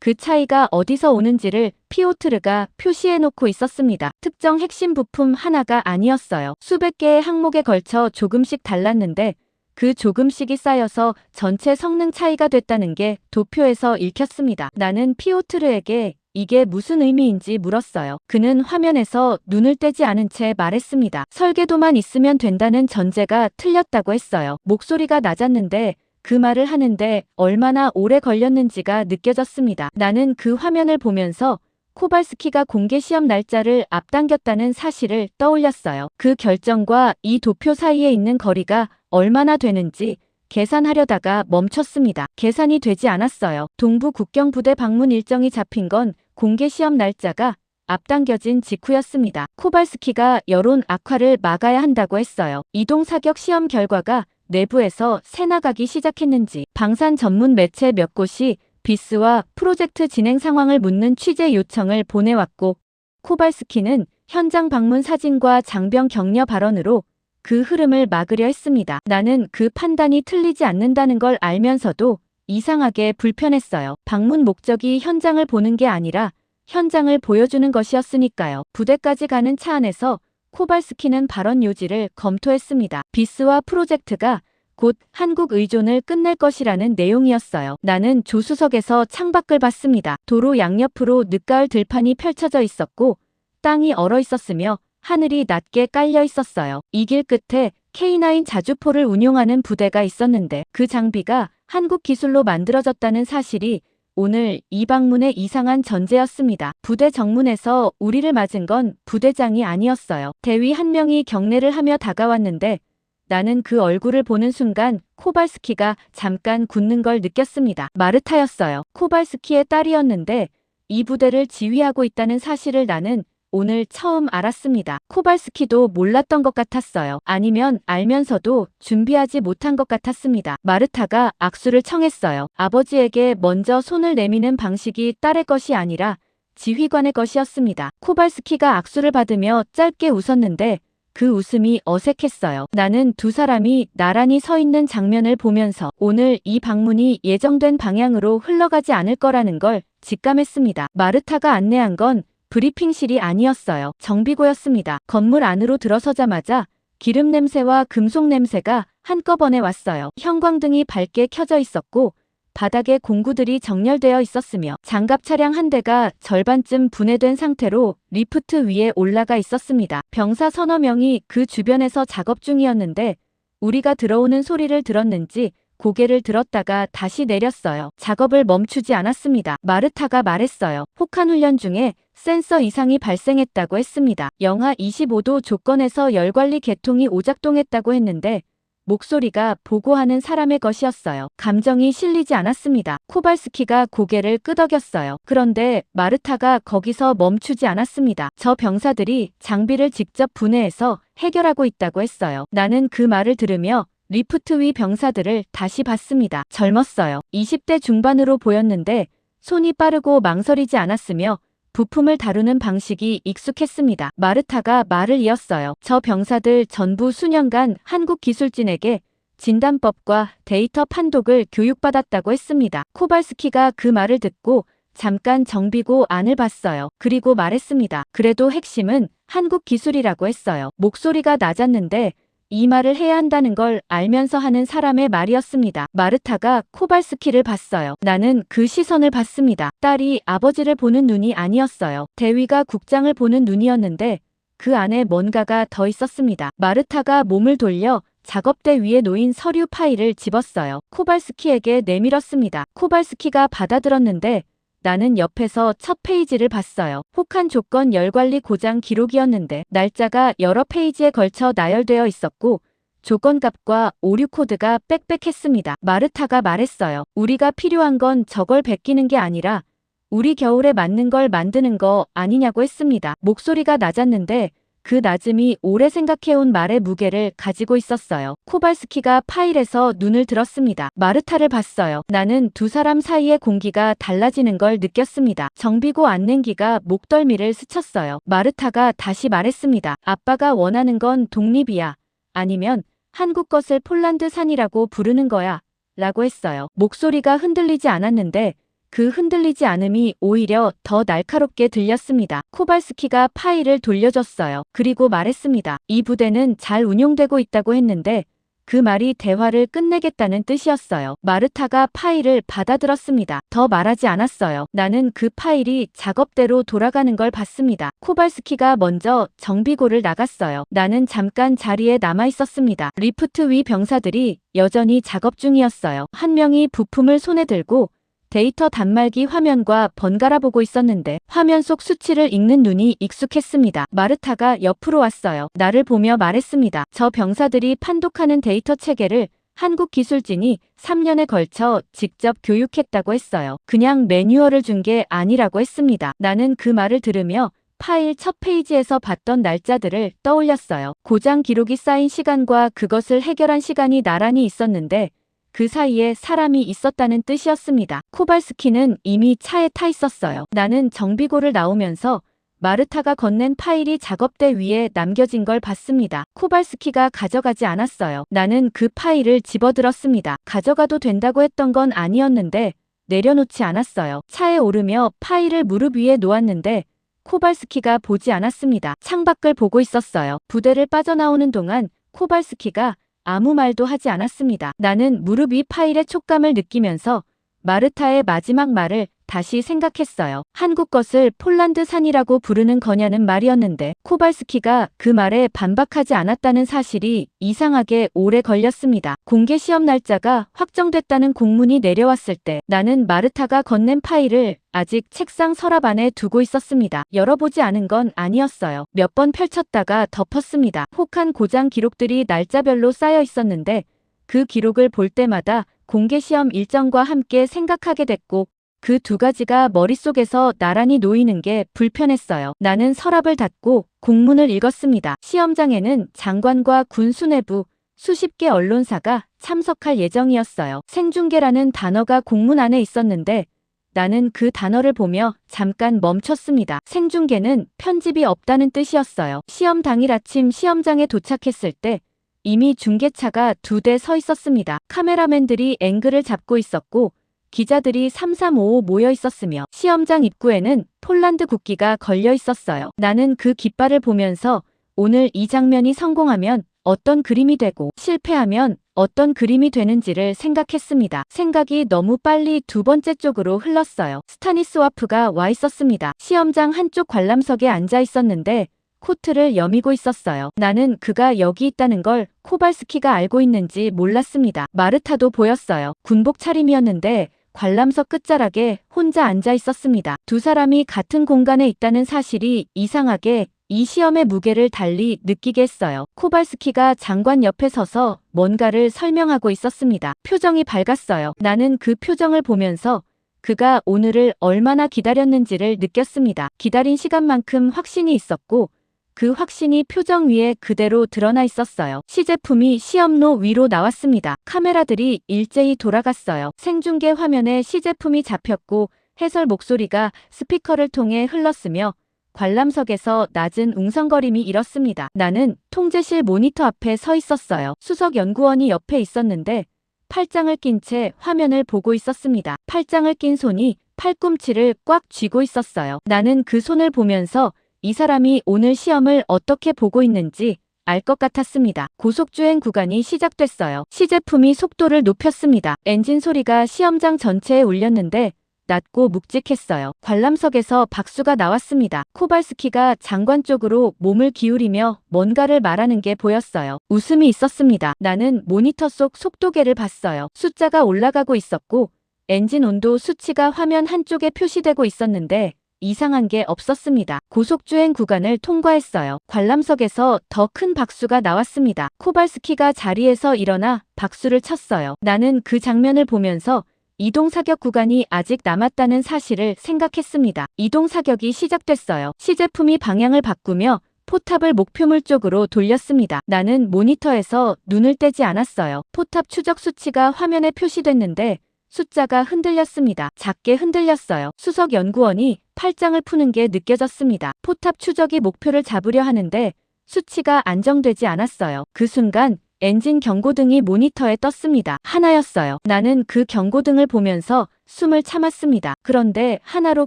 그 차이가 어디서 오는지를 피오트르가 표시해놓고 있었습니다. 특정 핵심 부품 하나가 아니었어요. 수백 개의 항목에 걸쳐 조금씩 달랐는데 그 조금씩이 쌓여서 전체 성능 차이가 됐다는 게 도표에서 읽혔습니다. 나는 피오트르에게 이게 무슨 의미인지 물었어요. 그는 화면에서 눈을 떼지 않은 채 말했습니다. 설계도만 있으면 된다는 전제가 틀렸다고 했어요. 목소리가 낮았는데 그 말을 하는데 얼마나 오래 걸렸는지가 느껴졌습니다. 나는 그 화면을 보면서 코발스키가 공개 시험 날짜를 앞당겼다는 사실을 떠올렸어요. 그 결정과 이 도표 사이에 있는 거리가 얼마나 되는지 계산하려다가 멈췄습니다. 계산이 되지 않았어요. 동부 국경부대 방문 일정이 잡힌 건 공개 시험 날짜가 앞당겨진 직후였습니다. 코발스키가 여론 악화를 막아야 한다고 했어요. 이동 사격 시험 결과가 내부에서 새나가기 시작했는지 방산 전문 매체 몇 곳이 비스와 프로젝트 진행 상황을 묻는 취재 요청을 보내왔고 코발스키는 현장 방문 사진과 장병 격려 발언으로 그 흐름을 막으려 했습니다. 나는 그 판단이 틀리지 않는다는 걸 알면서도 이상하게 불편했어요. 방문 목적이 현장을 보는 게 아니라 현장을 보여주는 것이었으니까요. 부대까지 가는 차 안에서 코발스키는 발언 요지를 검토했습니다. 비스와 프로젝트가 곧 한국 의존을 끝낼 것이라는 내용이었어요. 나는 조수석에서 창밖을 봤습니다. 도로 양옆으로 늦가을 들판이 펼쳐져 있었고 땅이 얼어 있었으며 하늘이 낮게 깔려 있었어요. 이 길 끝에 K9 자주포를 운용하는 부대가 있었는데 그 장비가 한국 기술로 만들어졌다는 사실이 오늘 이 방문의 이상한 전제였습니다. 부대 정문에서 우리를 맞은 건 부대장이 아니었어요. 대위 한 명이 경례를 하며 다가왔는데 나는 그 얼굴을 보는 순간 코발스키가 잠깐 굳는 걸 느꼈습니다. 마르타였어요. 코발스키의 딸이었는데 이 부대를 지휘하고 있다는 사실을 나는 오늘 처음 알았습니다. 코발스키도 몰랐던 것 같았어요. 아니면 알면서도 준비하지 못한 것 같았습니다. 마르타가 악수를 청했어요. 아버지에게 먼저 손을 내미는 방식이 딸의 것이 아니라 지휘관의 것이었습니다. 코발스키가 악수를 받으며 짧게 웃었는데 그 웃음이 어색했어요. 나는 두 사람이 나란히 서 있는 장면을 보면서 오늘 이 방문이 예정된 방향으로 흘러가지 않을 거라는 걸 직감했습니다. 마르타가 안내한 건 브리핑실이 아니었어요. 정비고였습니다. 건물 안으로 들어서자마자 기름 냄새와 금속 냄새가 한꺼번에 왔어요. 형광등이 밝게 켜져 있었고 바닥에 공구들이 정렬되어 있었으며 장갑 차량 한 대가 절반쯤 분해된 상태로 리프트 위에 올라가 있었습니다. 병사 서너 명이 그 주변에서 작업 중이었는데 우리가 들어오는 소리를 들었는지 고개를 들었다가 다시 내렸어요. 작업을 멈추지 않았습니다. 마르타가 말했어요. 혹한 훈련 중에 센서 이상이 발생했다고 했습니다. 영하 25도 조건에서 열관리 계통이 오작동했다고 했는데 목소리가 보고하는 사람의 것이었어요. 감정이 실리지 않았습니다. 코발스키가 고개를 끄덕였어요. 그런데 마르타가 거기서 멈추지 않았습니다. 저 병사들이 장비를 직접 분해해서 해결하고 있다고 했어요. 나는 그 말을 들으며 리프트 위 병사들을 다시 봤습니다. 젊었어요. 20대 중반으로 보였는데 손이 빠르고 망설이지 않았으며 부품을 다루는 방식이 익숙했습니다. 마르타가 말을 이었어요. 저 병사들 전부 수년간 한국 기술진에게 진단법과 데이터 판독을 교육받았다고 했습니다. 코발스키가 그 말을 듣고 잠깐 정비고 안을 봤어요. 그리고 말했습니다. 그래도 핵심은 한국 기술이라고 했어요. 목소리가 낮았는데 이 말을 해야 한다는 걸 알면서 하는 사람의 말이었습니다. 마르타가 코발스키를 봤어요. 나는 그 시선을 봤습니다. 딸이 아버지를 보는 눈이 아니었어요. 대위가 국장을 보는 눈이었는데 그 안에 뭔가가 더 있었습니다. 마르타가 몸을 돌려 작업대 위에 놓인 서류 파일을 집었어요. 코발스키에게 내밀었습니다. 코발스키가 받아들었는데 나는 옆에서 첫 페이지를 봤어요. 혹한 조건 열관리 고장 기록이었는데 날짜가 여러 페이지에 걸쳐 나열되어 있었고 조건값과 오류 코드가 빽빽했습니다. 마르타가 말했어요. 우리가 필요한 건 저걸 베끼는 게 아니라 우리 겨울에 맞는 걸 만드는 거 아니냐고 했습니다. 목소리가 낮았는데 그 낮음이 오래 생각해온 말의 무게를 가지고 있었어요. 코발스키가 파일에서 눈을 들었습니다. 마르타를 봤어요. 나는 두 사람 사이의 공기가 달라지는 걸 느꼈습니다. 정비고 안냉기가 목덜미를 스쳤어요. 마르타가 다시 말했습니다. 아빠가 원하는 건 독립이야. 아니면 한국 것을 폴란드산이라고 부르는 거야. 라고 했어요. 목소리가 흔들리지 않았는데 그 흔들리지 않음이 오히려 더 날카롭게 들렸습니다. 코발스키가 파일을 돌려줬어요. 그리고 말했습니다. 이 부대는 잘 운용되고 있다고 했는데 그 말이 대화를 끝내겠다는 뜻이었어요. 마르타가 파일을 받아들었습니다. 더 말하지 않았어요. 나는 그 파일이 작업대로 돌아가는 걸 봤습니다. 코발스키가 먼저 정비고를 나갔어요. 나는 잠깐 자리에 남아 있었습니다. 리프트 위 병사들이 여전히 작업 중이었어요. 한 명이 부품을 손에 들고 데이터 단말기 화면과 번갈아 보고 있었는데 화면 속 수치를 읽는 눈이 익숙했습니다. 마르타가 옆으로 왔어요. 나를 보며 말했습니다. 저 병사들이 판독하는 데이터 체계를 한국 기술진이 3년에 걸쳐 직접 교육했다고 했어요. 그냥 매뉴얼을 준 게 아니라고 했습니다. 나는 그 말을 들으며 파일 첫 페이지에서 봤던 날짜들을 떠올렸어요. 고장 기록이 쌓인 시간과 그것을 해결한 시간이 나란히 있었는데 그 사이에 사람이 있었다는 뜻이었습니다. 코발스키는 이미 차에 타 있었어요. 나는 정비고를 나오면서 마르타가 건넨 파일이 작업대 위에 남겨진 걸 봤습니다. 코발스키가 가져가지 않았어요. 나는 그 파일을 집어들었습니다. 가져가도 된다고 했던 건 아니었는데 내려놓지 않았어요. 차에 오르며 파일을 무릎 위에 놓았는데 코발스키가 보지 않았습니다. 창밖을 보고 있었어요. 부대를 빠져나오는 동안 코발스키가 아무 말도 하지 않았습니다. 나는 무릎 위 파일의 촉감을 느끼면서 마르타의 마지막 말을 다시 생각했어요. 한국 것을 폴란드산이라고 부르는 거냐는 말이었는데 코발스키가 그 말에 반박하지 않았다는 사실이 이상하게 오래 걸렸습니다. 공개 시험 날짜가 확정됐다는 공문이 내려왔을 때 나는 마르타가 건넨 파일을 아직 책상 서랍 안에 두고 있었습니다. 열어보지 않은 건 아니었어요. 몇 번 펼쳤다가 덮었습니다. 혹한 고장 기록들이 날짜별로 쌓여 있었는데 그 기록을 볼 때마다 공개 시험 일정과 함께 생각하게 됐고 그 두 가지가 머릿속에서 나란히 놓이는 게 불편했어요. 나는 서랍을 닫고 공문을 읽었습니다. 시험장에는 장관과 군 수뇌부, 수십 개 언론사가 참석할 예정이었어요. 생중계라는 단어가 공문 안에 있었는데 나는 그 단어를 보며 잠깐 멈췄습니다. 생중계는 편집이 없다는 뜻이었어요. 시험 당일 아침 시험장에 도착했을 때 이미 중계차가 2대 서 있었습니다. 카메라맨들이 앵글을 잡고 있었고 기자들이 3355 모여 있었으며 시험장 입구에는 폴란드 국기가 걸려 있었어요. 나는 그 깃발을 보면서 오늘 이 장면이 성공하면 어떤 그림이 되고 실패하면 어떤 그림이 되는지를 생각했습니다. 생각이 너무 빨리 두 번째 쪽으로 흘렀어요. 스타니스와프가 와 있었습니다. 시험장 한쪽 관람석에 앉아 있었는데 코트를 여미고 있었어요. 나는 그가 여기 있다는 걸 코발스키가 알고 있는지 몰랐습니다. 마르타도 보였어요. 군복 차림이었는데 관람석 끝자락에 혼자 앉아 있었습니다. 두 사람이 같은 공간에 있다는 사실이 이상하게 이 시험의 무게를 달리 느끼게 했어요. 코발스키가 장관 옆에 서서 뭔가를 설명하고 있었습니다. 표정이 밝았어요. 나는 그 표정을 보면서 그가 오늘을 얼마나 기다렸는지를 느꼈습니다. 기다린 시간만큼 확신이 있었고 그 확신이 표정 위에 그대로 드러나 있었어요. 시제품이 시험로 위로 나왔습니다. 카메라들이 일제히 돌아갔어요. 생중계 화면에 시제품이 잡혔고 해설 목소리가 스피커를 통해 흘렀으며 관람석에서 낮은 웅성거림이 일었습니다. 나는 통제실 모니터 앞에 서 있었어요. 수석 연구원이 옆에 있었는데 팔짱을 낀 채 화면을 보고 있었습니다. 팔짱을 낀 손이 팔꿈치를 꽉 쥐고 있었어요. 나는 그 손을 보면서 이 사람이 오늘 시험을 어떻게 보고 있는지 알 것 같았습니다. 고속주행 구간이 시작됐어요. 시제품이 속도를 높였습니다. 엔진 소리가 시험장 전체에 울렸는데 낮고 묵직했어요. 관람석에서 박수가 나왔습니다. 코발스키가 장관 쪽으로 몸을 기울이며 뭔가를 말하는 게 보였어요. 웃음이 있었습니다. 나는 모니터 속 속도계를 봤어요. 숫자가 올라가고 있었고 엔진 온도 수치가 화면 한쪽에 표시되고 있었는데 이상한 게 없었습니다. 고속주행 구간을 통과했어요. 관람석에서 더 큰 박수가 나왔습니다. 코발스키가 자리에서 일어나 박수를 쳤어요. 나는 그 장면을 보면서 이동 사격 구간이 아직 남았다는 사실을 생각했습니다. 이동 사격이 시작됐어요. 시제품이 방향을 바꾸며 포탑을 목표물 쪽으로 돌렸습니다. 나는 모니터에서 눈을 떼지 않았어요. 포탑 추적 수치가 화면에 표시됐는데 숫자가 흔들렸습니다. 작게 흔들렸어요. 수석 연구원이 팔짱을 푸는 게 느껴졌습니다. 포탑 추적이 목표를 잡으려 하는데 수치가 안정되지 않았어요. 그 순간 엔진 경고등이 모니터에 떴습니다. 하나였어요. 나는 그 경고등을 보면서 숨을 참았습니다. 그런데 하나로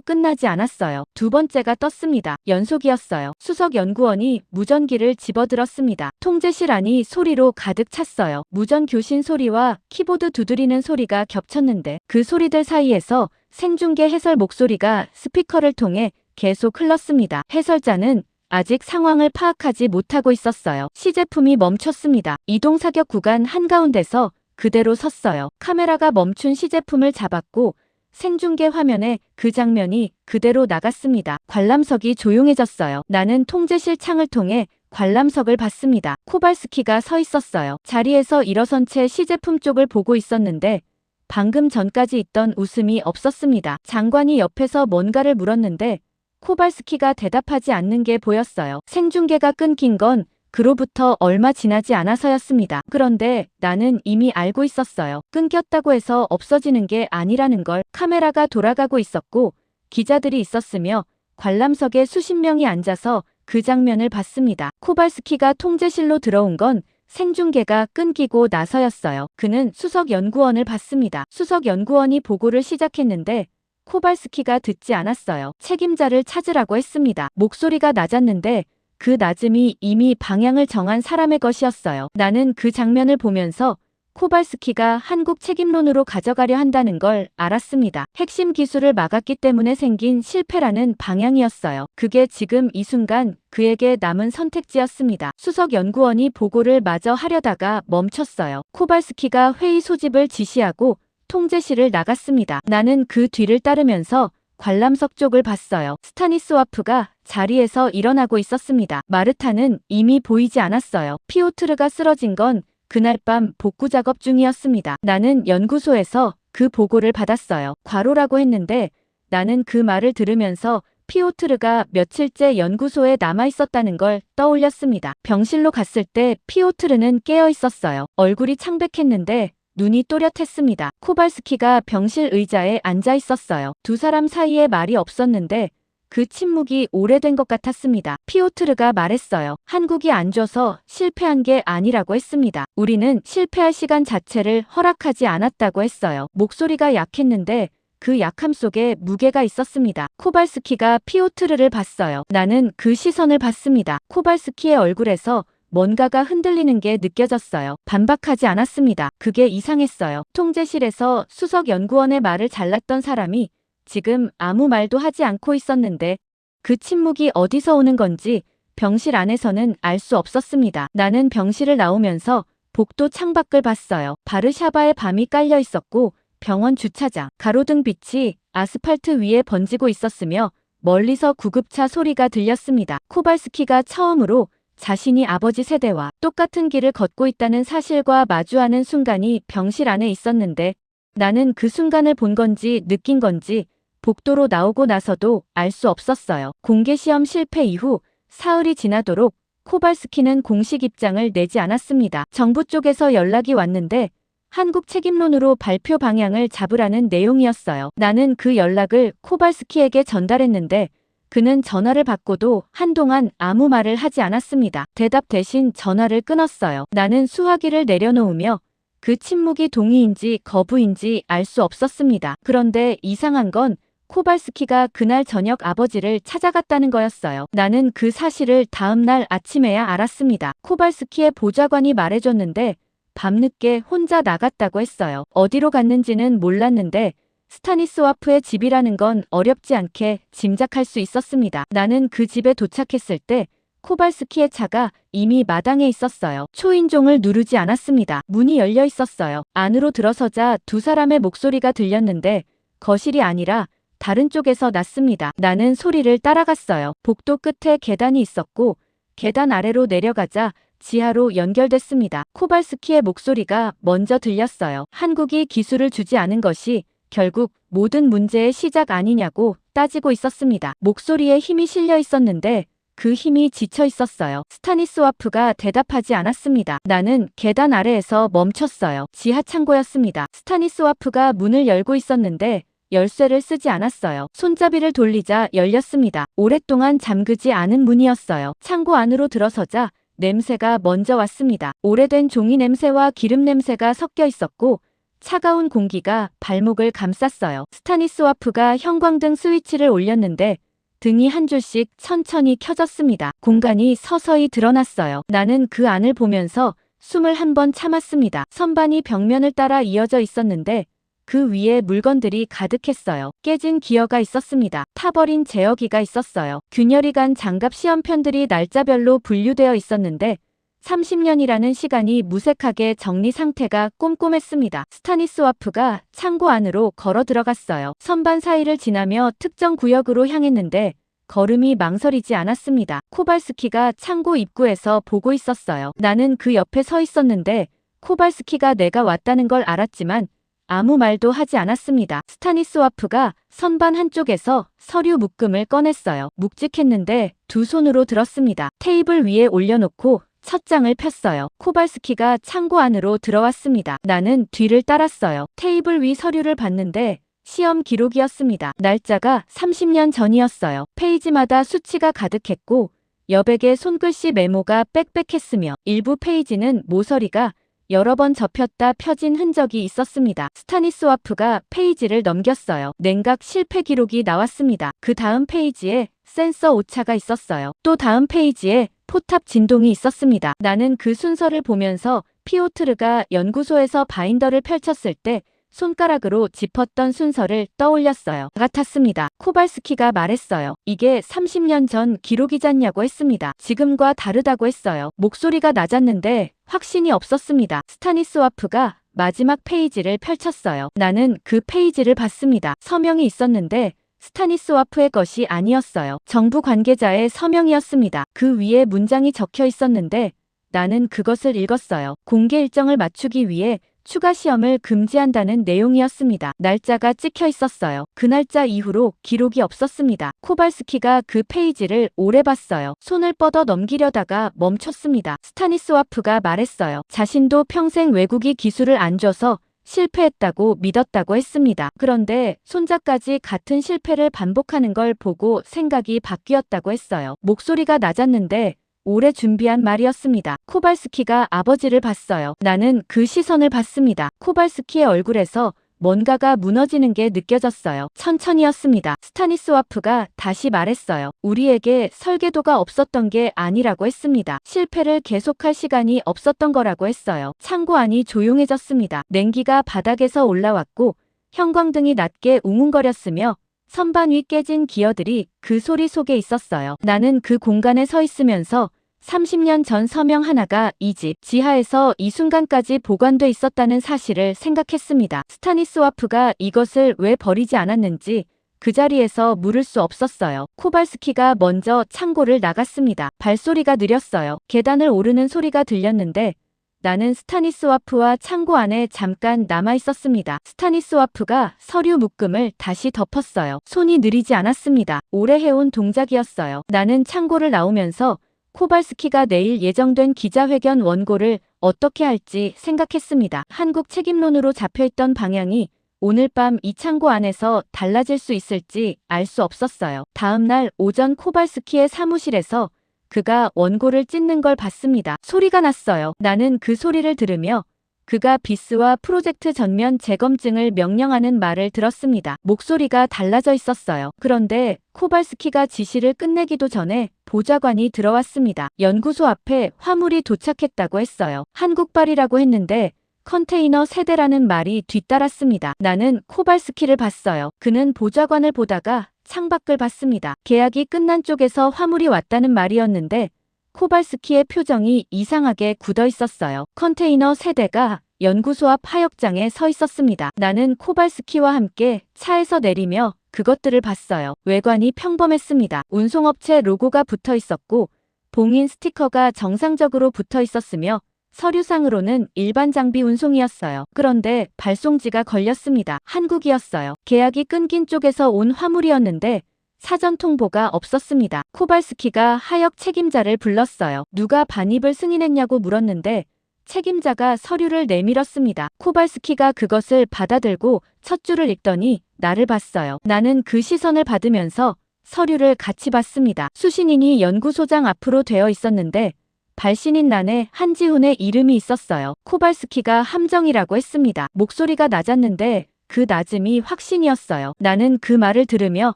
끝나지 않았어요. 두 번째가 떴습니다. 연속이었어요. 수석 연구원이 무전기를 집어들었습니다. 통제실 안이 소리로 가득 찼어요. 무전 교신 소리와 키보드 두드리는 소리가 겹쳤는데 그 소리들 사이에서 생중계 해설 목소리가 스피커를 통해 계속 흘렀습니다. 해설자는 아직 상황을 파악하지 못하고 있었어요. 시제품이 멈췄습니다. 이동 사격 구간 한가운데서 그대로 섰어요. 카메라가 멈춘 시제품을 잡았고 생중계 화면에 그 장면이 그대로 나갔습니다. 관람석이 조용해졌어요. 나는 통제실 창을 통해 관람석을 봤습니다. 코발스키가 서 있었어요. 자리에서 일어선 채 시제품 쪽을 보고 있었는데 방금 전까지 있던 웃음이 없었습니다. 장관이 옆에서 뭔가를 물었는데 코발스키가 대답하지 않는 게 보였어요. 생중계가 끊긴 건 그로부터 얼마 지나지 않아서였습니다. 그런데 나는 이미 알고 있었어요. 끊겼다고 해서 없어지는 게 아니라는 걸. 카메라가 돌아가고 있었고 기자들이 있었으며 관람석에 수십 명이 앉아서 그 장면을 봤습니다. 코발스키가 통제실로 들어온 건 생중계가 끊기고 나서였어요. 그는 수석 연구원을 봤습니다. 수석 연구원이 보고를 시작했는데 코발스키가 듣지 않았어요. 책임자를 찾으라고 했습니다. 목소리가 낮았는데 그 낮음이 이미 방향을 정한 사람의 것이었어요. 나는 그 장면을 보면서 코발스키가 한국 책임론으로 가져가려 한다는 걸 알았습니다. 핵심 기술을 막았기 때문에 생긴 실패라는 방향이었어요. 그게 지금 이 순간 그에게 남은 선택지였습니다. 수석 연구원이 보고를 마저 하려다가 멈췄어요. 코발스키가 회의 소집을 지시하고 통제실을 나갔습니다. 나는 그 뒤를 따르면서 관람석 쪽을 봤어요. 스타니스와프가 자리에서 일어나고 있었습니다. 마르타는 이미 보이지 않았어요. 피오트르가 쓰러진 건 그날 밤 복구 작업 중이었습니다. 나는 연구소에서 그 보고를 받았어요. 과로라고 했는데 나는 그 말을 들으면서 피오트르가 며칠째 연구소에 남아 있었다는 걸 떠올렸습니다. 병실로 갔을 때 피오트르는 깨어 있었어요. 얼굴이 창백했는데 눈이 또렷했습니다. 코발스키가 병실 의자에 앉아 있었어요. 두 사람 사이에 말이 없었는데 그 침묵이 오래된 것 같았습니다. 피오트르가 말했어요. 한국이 안 줘서 실패한 게 아니라고 했습니다. 우리는 실패할 시간 자체를 허락하지 않았다고 했어요. 목소리가 약했는데 그 약함 속에 무게가 있었습니다. 코발스키가 피오트르를 봤어요. 나는 그 시선을 봤습니다. 코발스키의 얼굴에서 뭔가가 흔들리는 게 느껴졌어요. 반박하지 않았습니다. 그게 이상했어요. 통제실에서 수석 연구원의 말을 잘랐던 사람이 지금 아무 말도 하지 않고 있었는데 그 침묵이 어디서 오는 건지 병실 안에서는 알 수 없었습니다. 나는 병실을 나오면서 복도 창밖을 봤어요. 바르샤바에 밤이 깔려 있었고 병원 주차장, 가로등 빛이 아스팔트 위에 번지고 있었으며 멀리서 구급차 소리가 들렸습니다. 코발스키가 처음으로 자신이 아버지 세대와 똑같은 길을 걷고 있다는 사실과 마주하는 순간이 병실 안에 있었는데 나는 그 순간을 본 건지 느낀 건지 복도로 나오고 나서도 알 수 없었어요. 공개시험 실패 이후 사흘이 지나도록 코발스키는 공식 입장을 내지 않았습니다. 정부 쪽에서 연락이 왔는데 한국 책임론으로 발표 방향을 잡으라는 내용이었어요. 나는 그 연락을 코발스키에게 전달했는데 그는 전화를 받고도 한동안 아무 말을 하지 않았습니다. 대답 대신 전화를 끊었어요. 나는 수화기를 내려놓으며 그 침묵이 동의인지 거부인지 알 수 없었습니다. 그런데 이상한 건 코발스키가 그날 저녁 아버지를 찾아갔다는 거였어요. 나는 그 사실을 다음 날 아침에야 알았습니다. 코발스키의 보좌관이 말해줬는데 밤늦게 혼자 나갔다고 했어요. 어디로 갔는지는 몰랐는데 스타니스와프의 집이라는 건 어렵지 않게 짐작할 수 있었습니다. 나는 그 집에 도착했을 때 코발스키의 차가 이미 마당에 있었어요. 초인종을 누르지 않았습니다. 문이 열려 있었어요. 안으로 들어서자 두 사람의 목소리가 들렸는데 거실이 아니라 다른 쪽에서 났습니다. 나는 소리를 따라갔어요. 복도 끝에 계단이 있었고 계단 아래로 내려가자 지하로 연결됐습니다. 코발스키의 목소리가 먼저 들렸어요. 한국이 기술을 주지 않은 것이 결국 모든 문제의 시작 아니냐고 따지고 있었습니다. 목소리에 힘이 실려 있었는데 그 힘이 지쳐 있었어요. 스타니스와프가 대답하지 않았습니다. 나는 계단 아래에서 멈췄어요. 지하 창고였습니다. 스타니스와프가 문을 열고 있었는데 열쇠를 쓰지 않았어요. 손잡이를 돌리자 열렸습니다. 오랫동안 잠그지 않은 문이었어요. 창고 안으로 들어서자 냄새가 먼저 왔습니다. 오래된 종이 냄새와 기름 냄새가 섞여 있었고 차가운 공기가 발목을 감쌌어요. 스타니스와프가 형광등 스위치를 올렸는데 등이 한 줄씩 천천히 켜졌습니다. 공간이 서서히 드러났어요. 나는 그 안을 보면서 숨을 한 번 참았습니다. 선반이 벽면을 따라 이어져 있었는데 그 위에 물건들이 가득했어요. 깨진 기어가 있었습니다. 타버린 제어기가 있었어요. 균열이 간 장갑 시험편들이 날짜별로 분류되어 있었는데 30년이라는 시간이 무색하게 정리 상태가 꼼꼼했습니다. 스타니스와프가 창고 안으로 걸어 들어갔어요. 선반 사이를 지나며 특정 구역으로 향했는데 걸음이 망설이지 않았습니다. 코발스키가 창고 입구에서 보고 있었어요. 나는 그 옆에 서 있었는데 코발스키가 내가 왔다는 걸 알았지만 아무 말도 하지 않았습니다. 스타니스와프가 선반 한쪽에서 서류 묶음을 꺼냈어요. 묵직했는데 두 손으로 들었습니다. 테이블 위에 올려놓고 첫 장을 폈어요. 코발스키가 창고 안으로 들어왔습니다. 나는 뒤를 따랐어요. 테이블 위 서류를 봤는데 시험 기록이었습니다. 날짜가 30년 전이었어요. 페이지마다 수치가 가득했고 여백에 손글씨 메모가 빽빽했으며 일부 페이지는 모서리가 여러 번 접혔다 펴진 흔적이 있었습니다. 스타니스와프가 페이지를 넘겼어요. 냉각 실패 기록이 나왔습니다. 그 다음 페이지에 센서 오차가 있었어요. 또 다음 페이지에 포탑 진동이 있었습니다. 나는 그 순서를 보면서 피오트르가 연구소에서 바인더를 펼쳤을 때 손가락으로 짚었던 순서를 떠올렸어요. 같았습니다. 코발스키가 말했어요. 이게 30년 전 기록이잖냐고 했습니다. 지금과 다르다고 했어요. 목소리가 낮았는데 확신이 없었습니다. 스타니스와프가 마지막 페이지를 펼쳤어요. 나는 그 페이지를 봤습니다. 서명이 있었는데 스타니스와프의 것이 아니었어요. 정부 관계자의 서명이었습니다. 그 위에 문장이 적혀 있었는데 나는 그것을 읽었어요. 공개 일정을 맞추기 위해 추가 시험을 금지한다는 내용이었습니다. 날짜가 찍혀 있었어요. 그 날짜 이후로 기록이 없었습니다. 코발스키가 그 페이지를 오래 봤어요. 손을 뻗어 넘기려다가 멈췄습니다. 스타니스와프가 말했어요. 자신도 평생 외국이 기술을 안 줘서 실패했다고 믿었다고 했습니다. 그런데 손자까지 같은 실패를 반복하는 걸 보고 생각이 바뀌었다고 했어요. 목소리가 낮았는데 오래 준비한 말이었습니다. 코발스키가 아버지를 봤어요. 나는 그 시선을 봤습니다. 코발스키의 얼굴에서 뭔가가 무너지는 게 느껴졌어요. 천천히였습니다. 스타니스와프가 다시 말했어요. 우리에게 설계도가 없었던 게 아니라고 했습니다. 실패를 계속할 시간이 없었던 거라고 했어요. 창고 안이 조용해졌습니다. 냉기가 바닥에서 올라왔고 형광등이 낮게 웅웅거렸으며 선반 위 깨진 기어들이 그 소리 속에 있었어요. 나는 그 공간에 서 있으면서 30년 전 서명 하나가 이 집 지하에서 이 순간까지 보관돼 있었다는 사실을 생각했습니다. 스타니스와프가 이것을 왜 버리지 않았는지, 그 자리에서 물을 수 없었어요. 코발스키가 먼저 창고를 나갔습니다. 발소리가 느렸어요. 계단을 오르는 소리가 들렸는데 나는 스타니스와프와 창고 안에 잠깐 남아 있었습니다. 스타니스와프가 서류 묶음을 다시 덮었어요. 손이 느리지 않았습니다. 오래 해온 동작이었어요. 나는 창고를 나오면서 코발스키가 내일 예정된 기자회견 원고를 어떻게 할지 생각했습니다. 한국 책임론으로 잡혀있던 방향이 오늘 밤 이 창고 안에서 달라질 수 있을지 알 수 없었어요. 다음 날 오전 코발스키의 사무실에서 그가 원고를 찢는 걸 봤습니다. 소리가 났어요. 나는 그 소리를 들으며 그가 비스와 프로젝트 전면 재검증을 명령하는 말을 들었습니다. 목소리가 달라져 있었어요. 그런데 코발스키가 지시를 끝내기도 전에 보좌관이 들어왔습니다. 연구소 앞에 화물이 도착했다고 했어요. 한국발이라고 했는데 컨테이너 세대라는 말이 뒤따랐습니다. 나는 코발스키를 봤어요. 그는 보좌관을 보다가 창밖을 봤습니다. 계약이 끝난 쪽에서 화물이 왔다는 말이었는데 코발스키의 표정이 이상하게 굳어 있었어요. 컨테이너 세대가 연구소 앞 하역장에 서 있었습니다. 나는 코발스키와 함께 차에서 내리며 그것들을 봤어요. 외관이 평범했습니다. 운송업체 로고가 붙어 있었고 봉인 스티커가 정상적으로 붙어 있었으며 서류상으로는 일반 장비 운송이었어요. 그런데 발송지가 걸렸습니다. 한국이었어요. 계약이 끊긴 쪽에서 온 화물이었는데 사전 통보가 없었습니다. 코발스키가 하역 책임자를 불렀어요. 누가 반입을 승인했냐고 물었는데 책임자가 서류를 내밀었습니다. 코발스키가 그것을 받아들고 첫 줄을 읽더니 나를 봤어요. 나는 그 시선을 받으면서 서류를 같이 봤습니다. 수신인이 연구소장 앞으로 되어 있었는데 발신인 란에 한지훈의 이름이 있었어요. 코발스키가 함정이라고 했습니다. 목소리가 낮았는데 그 낮음이 확신이었어요. 나는 그 말을 들으며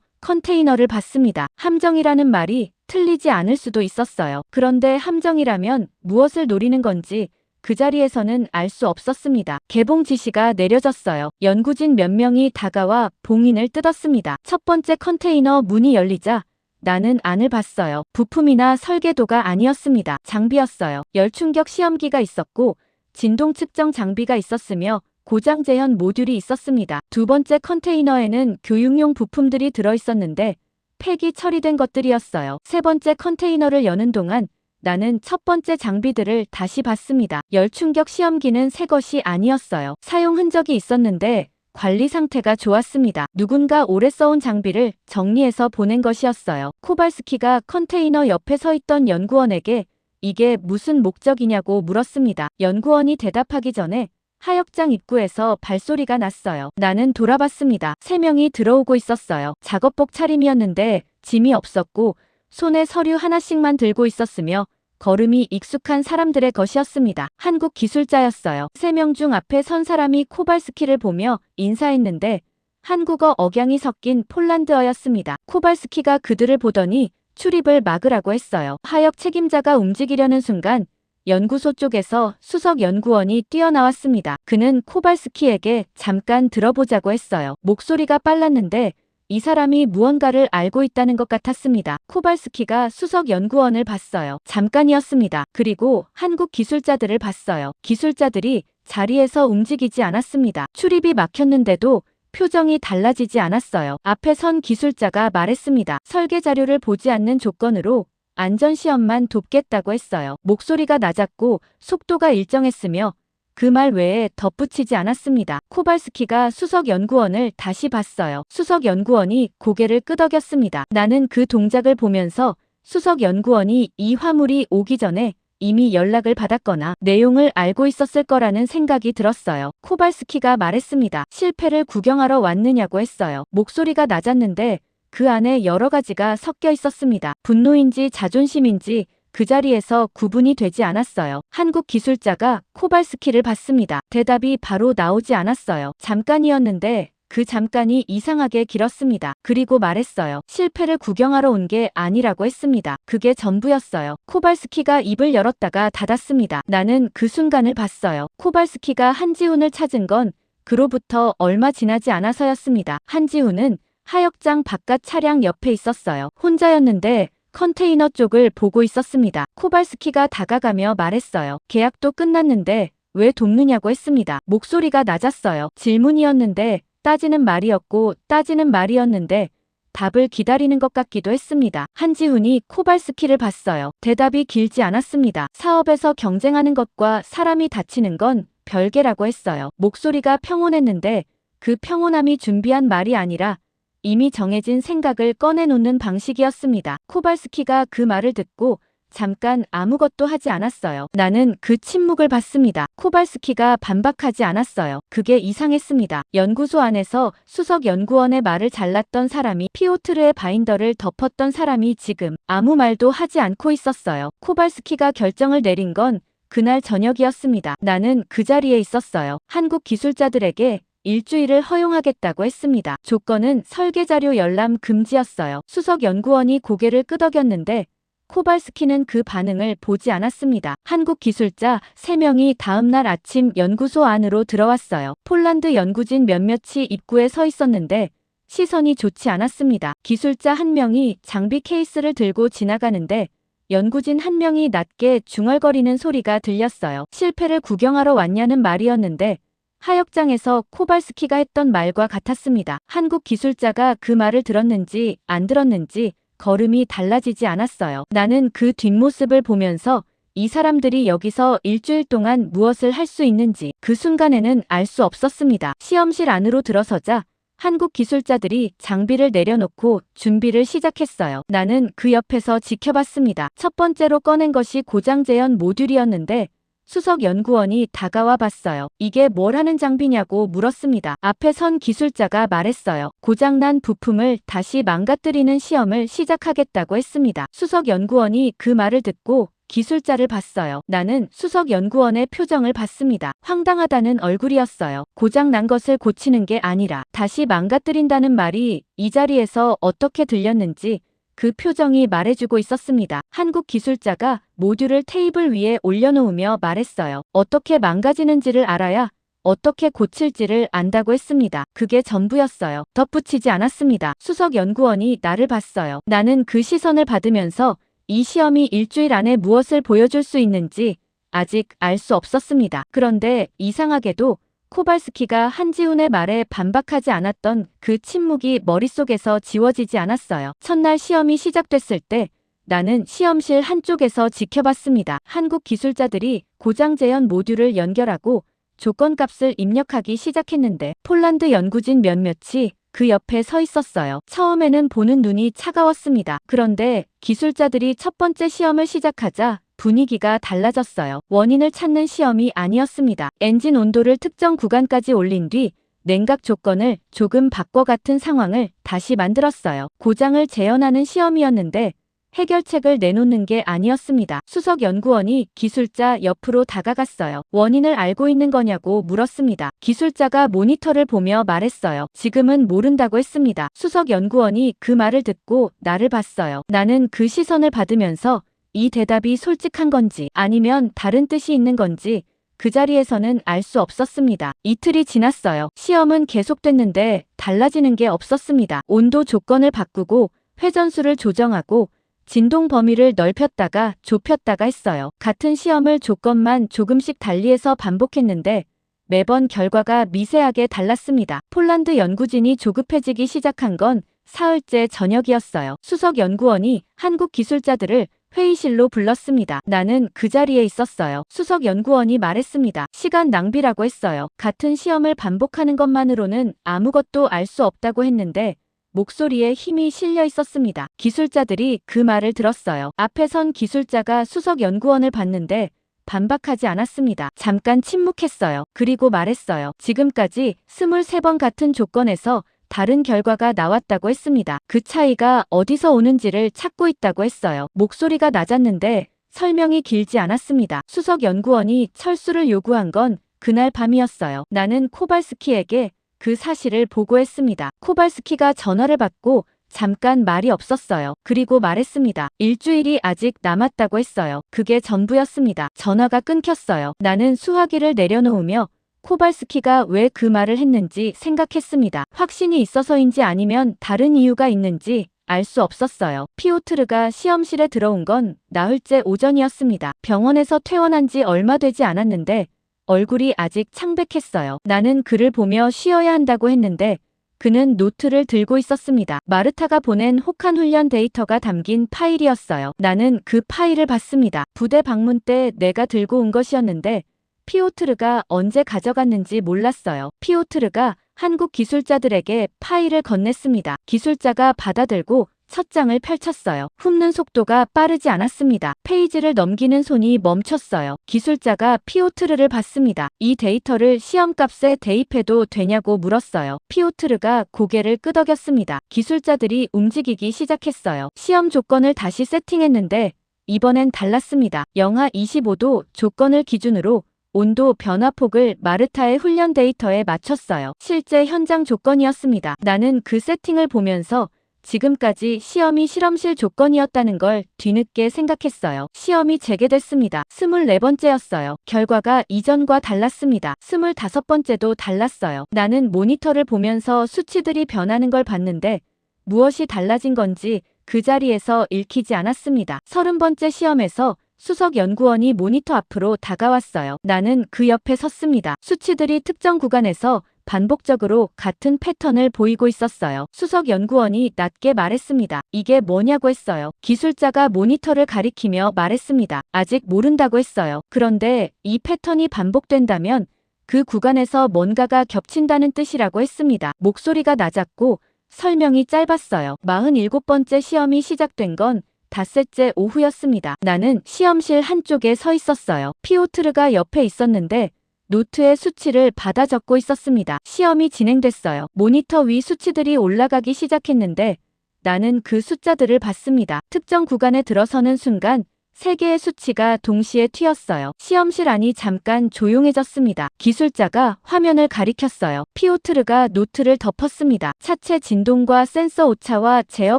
컨테이너를 봤습니다. 함정이라는 말이 틀리지 않을 수도 있었어요. 그런데 함정이라면 무엇을 노리는 건지 그 자리에서는 알 수 없었습니다. 개봉 지시가 내려졌어요. 연구진 몇 명이 다가와 봉인을 뜯었습니다. 첫 번째 컨테이너 문이 열리자 나는 안을 봤어요. 부품이나 설계도가 아니었습니다. 장비였어요. 열충격 시험기가 있었고 진동 측정 장비가 있었으며 고장 재현 모듈이 있었습니다. 두 번째 컨테이너에는 교육용 부품들이 들어있었는데 폐기 처리된 것들이었어요. 세 번째 컨테이너를 여는 동안 나는 첫 번째 장비들을 다시 봤습니다. 열충격 시험기는 새 것이 아니었어요. 사용 흔적이 있었는데 관리 상태가 좋았습니다. 누군가 오래 써온 장비를 정리해서 보낸 것이었어요. 코발스키가 컨테이너 옆에 서 있던 연구원에게 이게 무슨 목적이냐고 물었습니다. 연구원이 대답하기 전에 하역장 입구에서 발소리가 났어요. 나는 돌아봤습니다. 3명이 들어오고 있었어요. 작업복 차림이었는데 짐이 없었고 손에 서류 하나씩만 들고 있었으며 걸음이 익숙한 사람들의 것이었습니다. 한국 기술자였어요. 3명 중 앞에 선 사람이 코발스키를 보며 인사했는데 한국어 억양이 섞인 폴란드어였습니다. 코발스키가 그들을 보더니 출입을 막으라고 했어요. 하역 책임자가 움직이려는 순간 연구소 쪽에서 수석 연구원이 뛰어나왔습니다. 그는 코발스키에게 잠깐 들어보자고 했어요. 목소리가 빨랐는데 이 사람이 무언가를 알고 있다는 것 같았습니다. 코발스키가 수석 연구원을 봤어요. 잠깐이었습니다. 그리고 한국 기술자들을 봤어요. 기술자들이 자리에서 움직이지 않았습니다. 출입이 막혔는데도 표정이 달라지지 않았어요. 앞에 선 기술자가 말했습니다. 설계 자료를 보지 않는 조건으로 안전시험만 돕겠다고 했어요. 목소리가 낮았고 속도가 일정했으며 그 말 외에 덧붙이지 않았습니다. 코발스키가 수석 연구원을 다시 봤어요. 수석 연구원이 고개를 끄덕였습니다. 나는 그 동작을 보면서 수석 연구원이 이 화물이 오기 전에 이미 연락을 받았거나 내용을 알고 있었을 거라는 생각이 들었어요. 코발스키가 말했습니다. 실패를 구경하러 왔느냐고 했어요. 목소리가 낮았는데 그 안에 여러 가지가 섞여 있었습니다. 분노인지 자존심인지 그 자리에서 구분이 되지 않았어요. 한국 기술자가 코발스키를 봤습니다. 대답이 바로 나오지 않았어요. 잠깐이었는데 그 잠깐이 이상하게 길었습니다. 그리고 말했어요. 실패를 구경하러 온 게 아니라고 했습니다. 그게 전부였어요. 코발스키가 입을 열었다가 닫았습니다. 나는 그 순간을 봤어요. 코발스키가 한지훈을 찾은 건 그로부터 얼마 지나지 않아서였습니다. 한지훈은 하역장 바깥 차량 옆에 있었어요. 혼자였는데 컨테이너 쪽을 보고 있었습니다. 코발스키가 다가가며 말했어요. 계약도 끝났는데 왜 돕느냐고 했습니다. 목소리가 낮았어요. 질문이었는데 따지는 말이었고 따지는 말이었는데 답을 기다리는 것 같기도 했습니다. 한지훈이 코발스키를 봤어요. 대답이 길지 않았습니다. 사업에서 경쟁하는 것과 사람이 다치는 건 별개라고 했어요. 목소리가 평온했는데 그 평온함이 준비한 말이 아니라 이미 정해진 생각을 꺼내놓는 방식이었습니다. 코발스키가 그 말을 듣고 잠깐 아무것도 하지 않았어요. 나는 그 침묵을 봤습니다. 코발스키가 반박하지 않았어요. 그게 이상했습니다. 연구소 안에서 수석 연구원의 말을 잘랐던 사람이 피오트르의 바인더를 덮었던 사람이 지금 아무 말도 하지 않고 있었어요. 코발스키가 결정을 내린 건 그날 저녁이었습니다. 나는 그 자리에 있었어요. 한국 기술자들에게 일주일을 허용하겠다고 했습니다. 조건은 설계자료 열람 금지였어요. 수석 연구원이 고개를 끄덕였는데 코발스키는 그 반응을 보지 않았습니다. 한국 기술자 3명이 다음날 아침 연구소 안으로 들어왔어요. 폴란드 연구진 몇몇이 입구에 서 있었는데 시선이 좋지 않았습니다. 기술자 1명이 장비 케이스를 들고 지나가는데 연구진 1명이 낮게 중얼거리는 소리가 들렸어요. 실패를 구경하러 왔냐는 말이었는데 하역장에서 코발스키가 했던 말과 같았습니다. 한국 기술자가 그 말을 들었는지 안 들었는지 걸음이 달라지지 않았어요. 나는 그 뒷모습을 보면서 이 사람들이 여기서 일주일 동안 무엇을 할 수 있는지 그 순간에는 알 수 없었습니다. 시험실 안으로 들어서자 한국 기술자들이 장비를 내려놓고 준비를 시작했어요. 나는 그 옆에서 지켜봤습니다. 첫 번째로 꺼낸 것이 고장 재현 모듈이었는데 수석 연구원이 다가와 봤어요. 이게 뭘 하는 장비냐고 물었습니다. 앞에 선 기술자가 말했어요. 고장난 부품을 다시 망가뜨리는 시험을 시작하겠다고 했습니다. 수석 연구원이 그 말을 듣고 기술자를 봤어요. 나는 수석 연구원의 표정을 봤습니다. 황당하다는 얼굴이었어요. 고장난 것을 고치는 게 아니라 다시 망가뜨린다는 말이 이 자리에서 어떻게 들렸는지 그 표정이 말해주고 있었습니다. 한국 기술자가 모듈을 테이블 위에 올려놓으며 말했어요. 어떻게 망가지는지를 알아야 어떻게 고칠지를 안다고 했습니다. 그게 전부였어요. 덧붙이지 않았습니다. 수석 연구원이 나를 봤어요. 나는 그 시선을 받으면서 이 시험이 일주일 안에 무엇을 보여줄 수 있는지 아직 알 수 없었습니다. 그런데 이상하게도 코발스키가 한지훈의 말에 반박하지 않았던 그 침묵이 머릿속에서 지워지지 않았어요. 첫날 시험이 시작됐을 때 나는 시험실 한쪽에서 지켜봤습니다. 한국 기술자들이 고장 재현 모듈을 연결하고 조건값을 입력하기 시작했는데 폴란드 연구진 몇몇이 그 옆에 서 있었어요. 처음에는 보는 눈이 차가웠습니다. 그런데 기술자들이 첫 번째 시험을 시작하자 분위기가 달라졌어요. 원인을 찾는 시험이 아니었습니다. 엔진 온도를 특정 구간까지 올린 뒤 냉각 조건을 조금 바꿔 같은 상황을 다시 만들었어요. 고장을 재현하는 시험이었는데 해결책을 내놓는 게 아니었습니다. 수석 연구원이 기술자 옆으로 다가갔어요. 원인을 알고 있는 거냐고 물었습니다. 기술자가 모니터를 보며 말했어요. 지금은 모른다고 했습니다. 수석 연구원이 그 말을 듣고 나를 봤어요. 나는 그 시선을 받으면서 이 대답이 솔직한 건지 아니면 다른 뜻이 있는 건지 그 자리에서는 알 수 없었습니다. 이틀이 지났어요. 시험은 계속됐는데 달라지는 게 없었습니다. 온도 조건을 바꾸고 회전수를 조정하고 진동 범위를 넓혔다가 좁혔다가 했어요. 같은 시험을 조건만 조금씩 달리해서 반복했는데 매번 결과가 미세하게 달랐습니다. 폴란드 연구진이 조급해지기 시작한 건 사흘째 저녁이었어요. 수석 연구원이 한국 기술자들을 회의실로 불렀습니다. 나는 그 자리에 있었어요. 수석 연구원이 말했습니다. 시간 낭비라고 했어요. 같은 시험을 반복하는 것만으로는 아무것도 알 수 없다고 했는데 목소리에 힘이 실려 있었습니다. 기술자들이 그 말을 들었어요. 앞에 선 기술자가 수석 연구원을 봤는데 반박하지 않았습니다. 잠깐 침묵했어요. 그리고 말했어요. 지금까지 23번 같은 조건에서 다른 결과가 나왔다고 했습니다. 그 차이가 어디서 오는지를 찾고 있다고 했어요. 목소리가 낮았는데 설명이 길지 않았습니다. 수석 연구원이 철수를 요구한 건 그날 밤이었어요. 나는 코발스키에게 그 사실을 보고했습니다. 코발스키가 전화를 받고 잠깐 말이 없었어요. 그리고 말했습니다. 일주일이 아직 남았다고 했어요. 그게 전부였습니다. 전화가 끊겼어요. 나는 수화기를 내려놓으며 코발스키가 왜 그 말을 했는지 생각했습니다. 확신이 있어서인지 아니면 다른 이유가 있는지 알 수 없었어요. 피오트르가 시험실에 들어온 건 나흘째 오전이었습니다. 병원에서 퇴원한 지 얼마 되지 않았는데 얼굴이 아직 창백했어요. 나는 그를 보며 쉬어야 한다고 했는데 그는 노트를 들고 있었습니다. 마르타가 보낸 혹한 훈련 데이터가 담긴 파일이었어요. 나는 그 파일을 봤습니다. 부대 방문 때 내가 들고 온 것이었는데 피오트르가 언제 가져갔는지 몰랐어요. 피오트르가 한국 기술자들에게 파일을 건넸습니다. 기술자가 받아들고 첫 장을 펼쳤어요. 훑는 속도가 빠르지 않았습니다. 페이지를 넘기는 손이 멈췄어요. 기술자가 피오트르를 봤습니다. 이 데이터를 시험값에 대입해도 되냐고 물었어요. 피오트르가 고개를 끄덕였습니다. 기술자들이 움직이기 시작했어요. 시험 조건을 다시 세팅했는데 이번엔 달랐습니다. 영하 25도 조건을 기준으로 온도 변화폭을 마르타의 훈련 데이터에 맞췄어요. 실제 현장 조건이었습니다. 나는 그 세팅을 보면서 지금까지 시험이 실험실 조건이었다는 걸 뒤늦게 생각했어요. 시험이 재개됐습니다. 24번째였어요. 결과가 이전과 달랐습니다. 25번째도 달랐어요. 나는 모니터를 보면서 수치들이 변하는 걸 봤는데 무엇이 달라진 건지 그 자리에서 읽히지 않았습니다. 30번째 시험에서 수석 연구원이 모니터 앞으로 다가왔어요. 나는 그 옆에 섰습니다. 수치들이 특정 구간에서 반복적으로 같은 패턴을 보이고 있었어요. 수석 연구원이 낮게 말했습니다. 이게 뭐냐고 했어요. 기술자가 모니터를 가리키며 말했습니다. 아직 모른다고 했어요. 그런데 이 패턴이 반복된다면 그 구간에서 뭔가가 겹친다는 뜻이라고 했습니다. 목소리가 낮았고 설명이 짧았어요. 47번째 시험이 시작된 건 닷새째 오후였습니다. 나는 시험실 한쪽에 서 있었어요. 피오트르가 옆에 있었는데 노트의 수치를 받아 적고 있었습니다. 시험이 진행됐어요. 모니터 위 수치들이 올라가기 시작했는데 나는 그 숫자들을 봤습니다. 특정 구간에 들어서는 순간 3개의 수치가 동시에 튀었어요. 시험실 안이 잠깐 조용해졌습니다. 기술자가 화면을 가리켰어요. 피오트르가 노트를 덮었습니다. 차체 진동과 센서 오차와 제어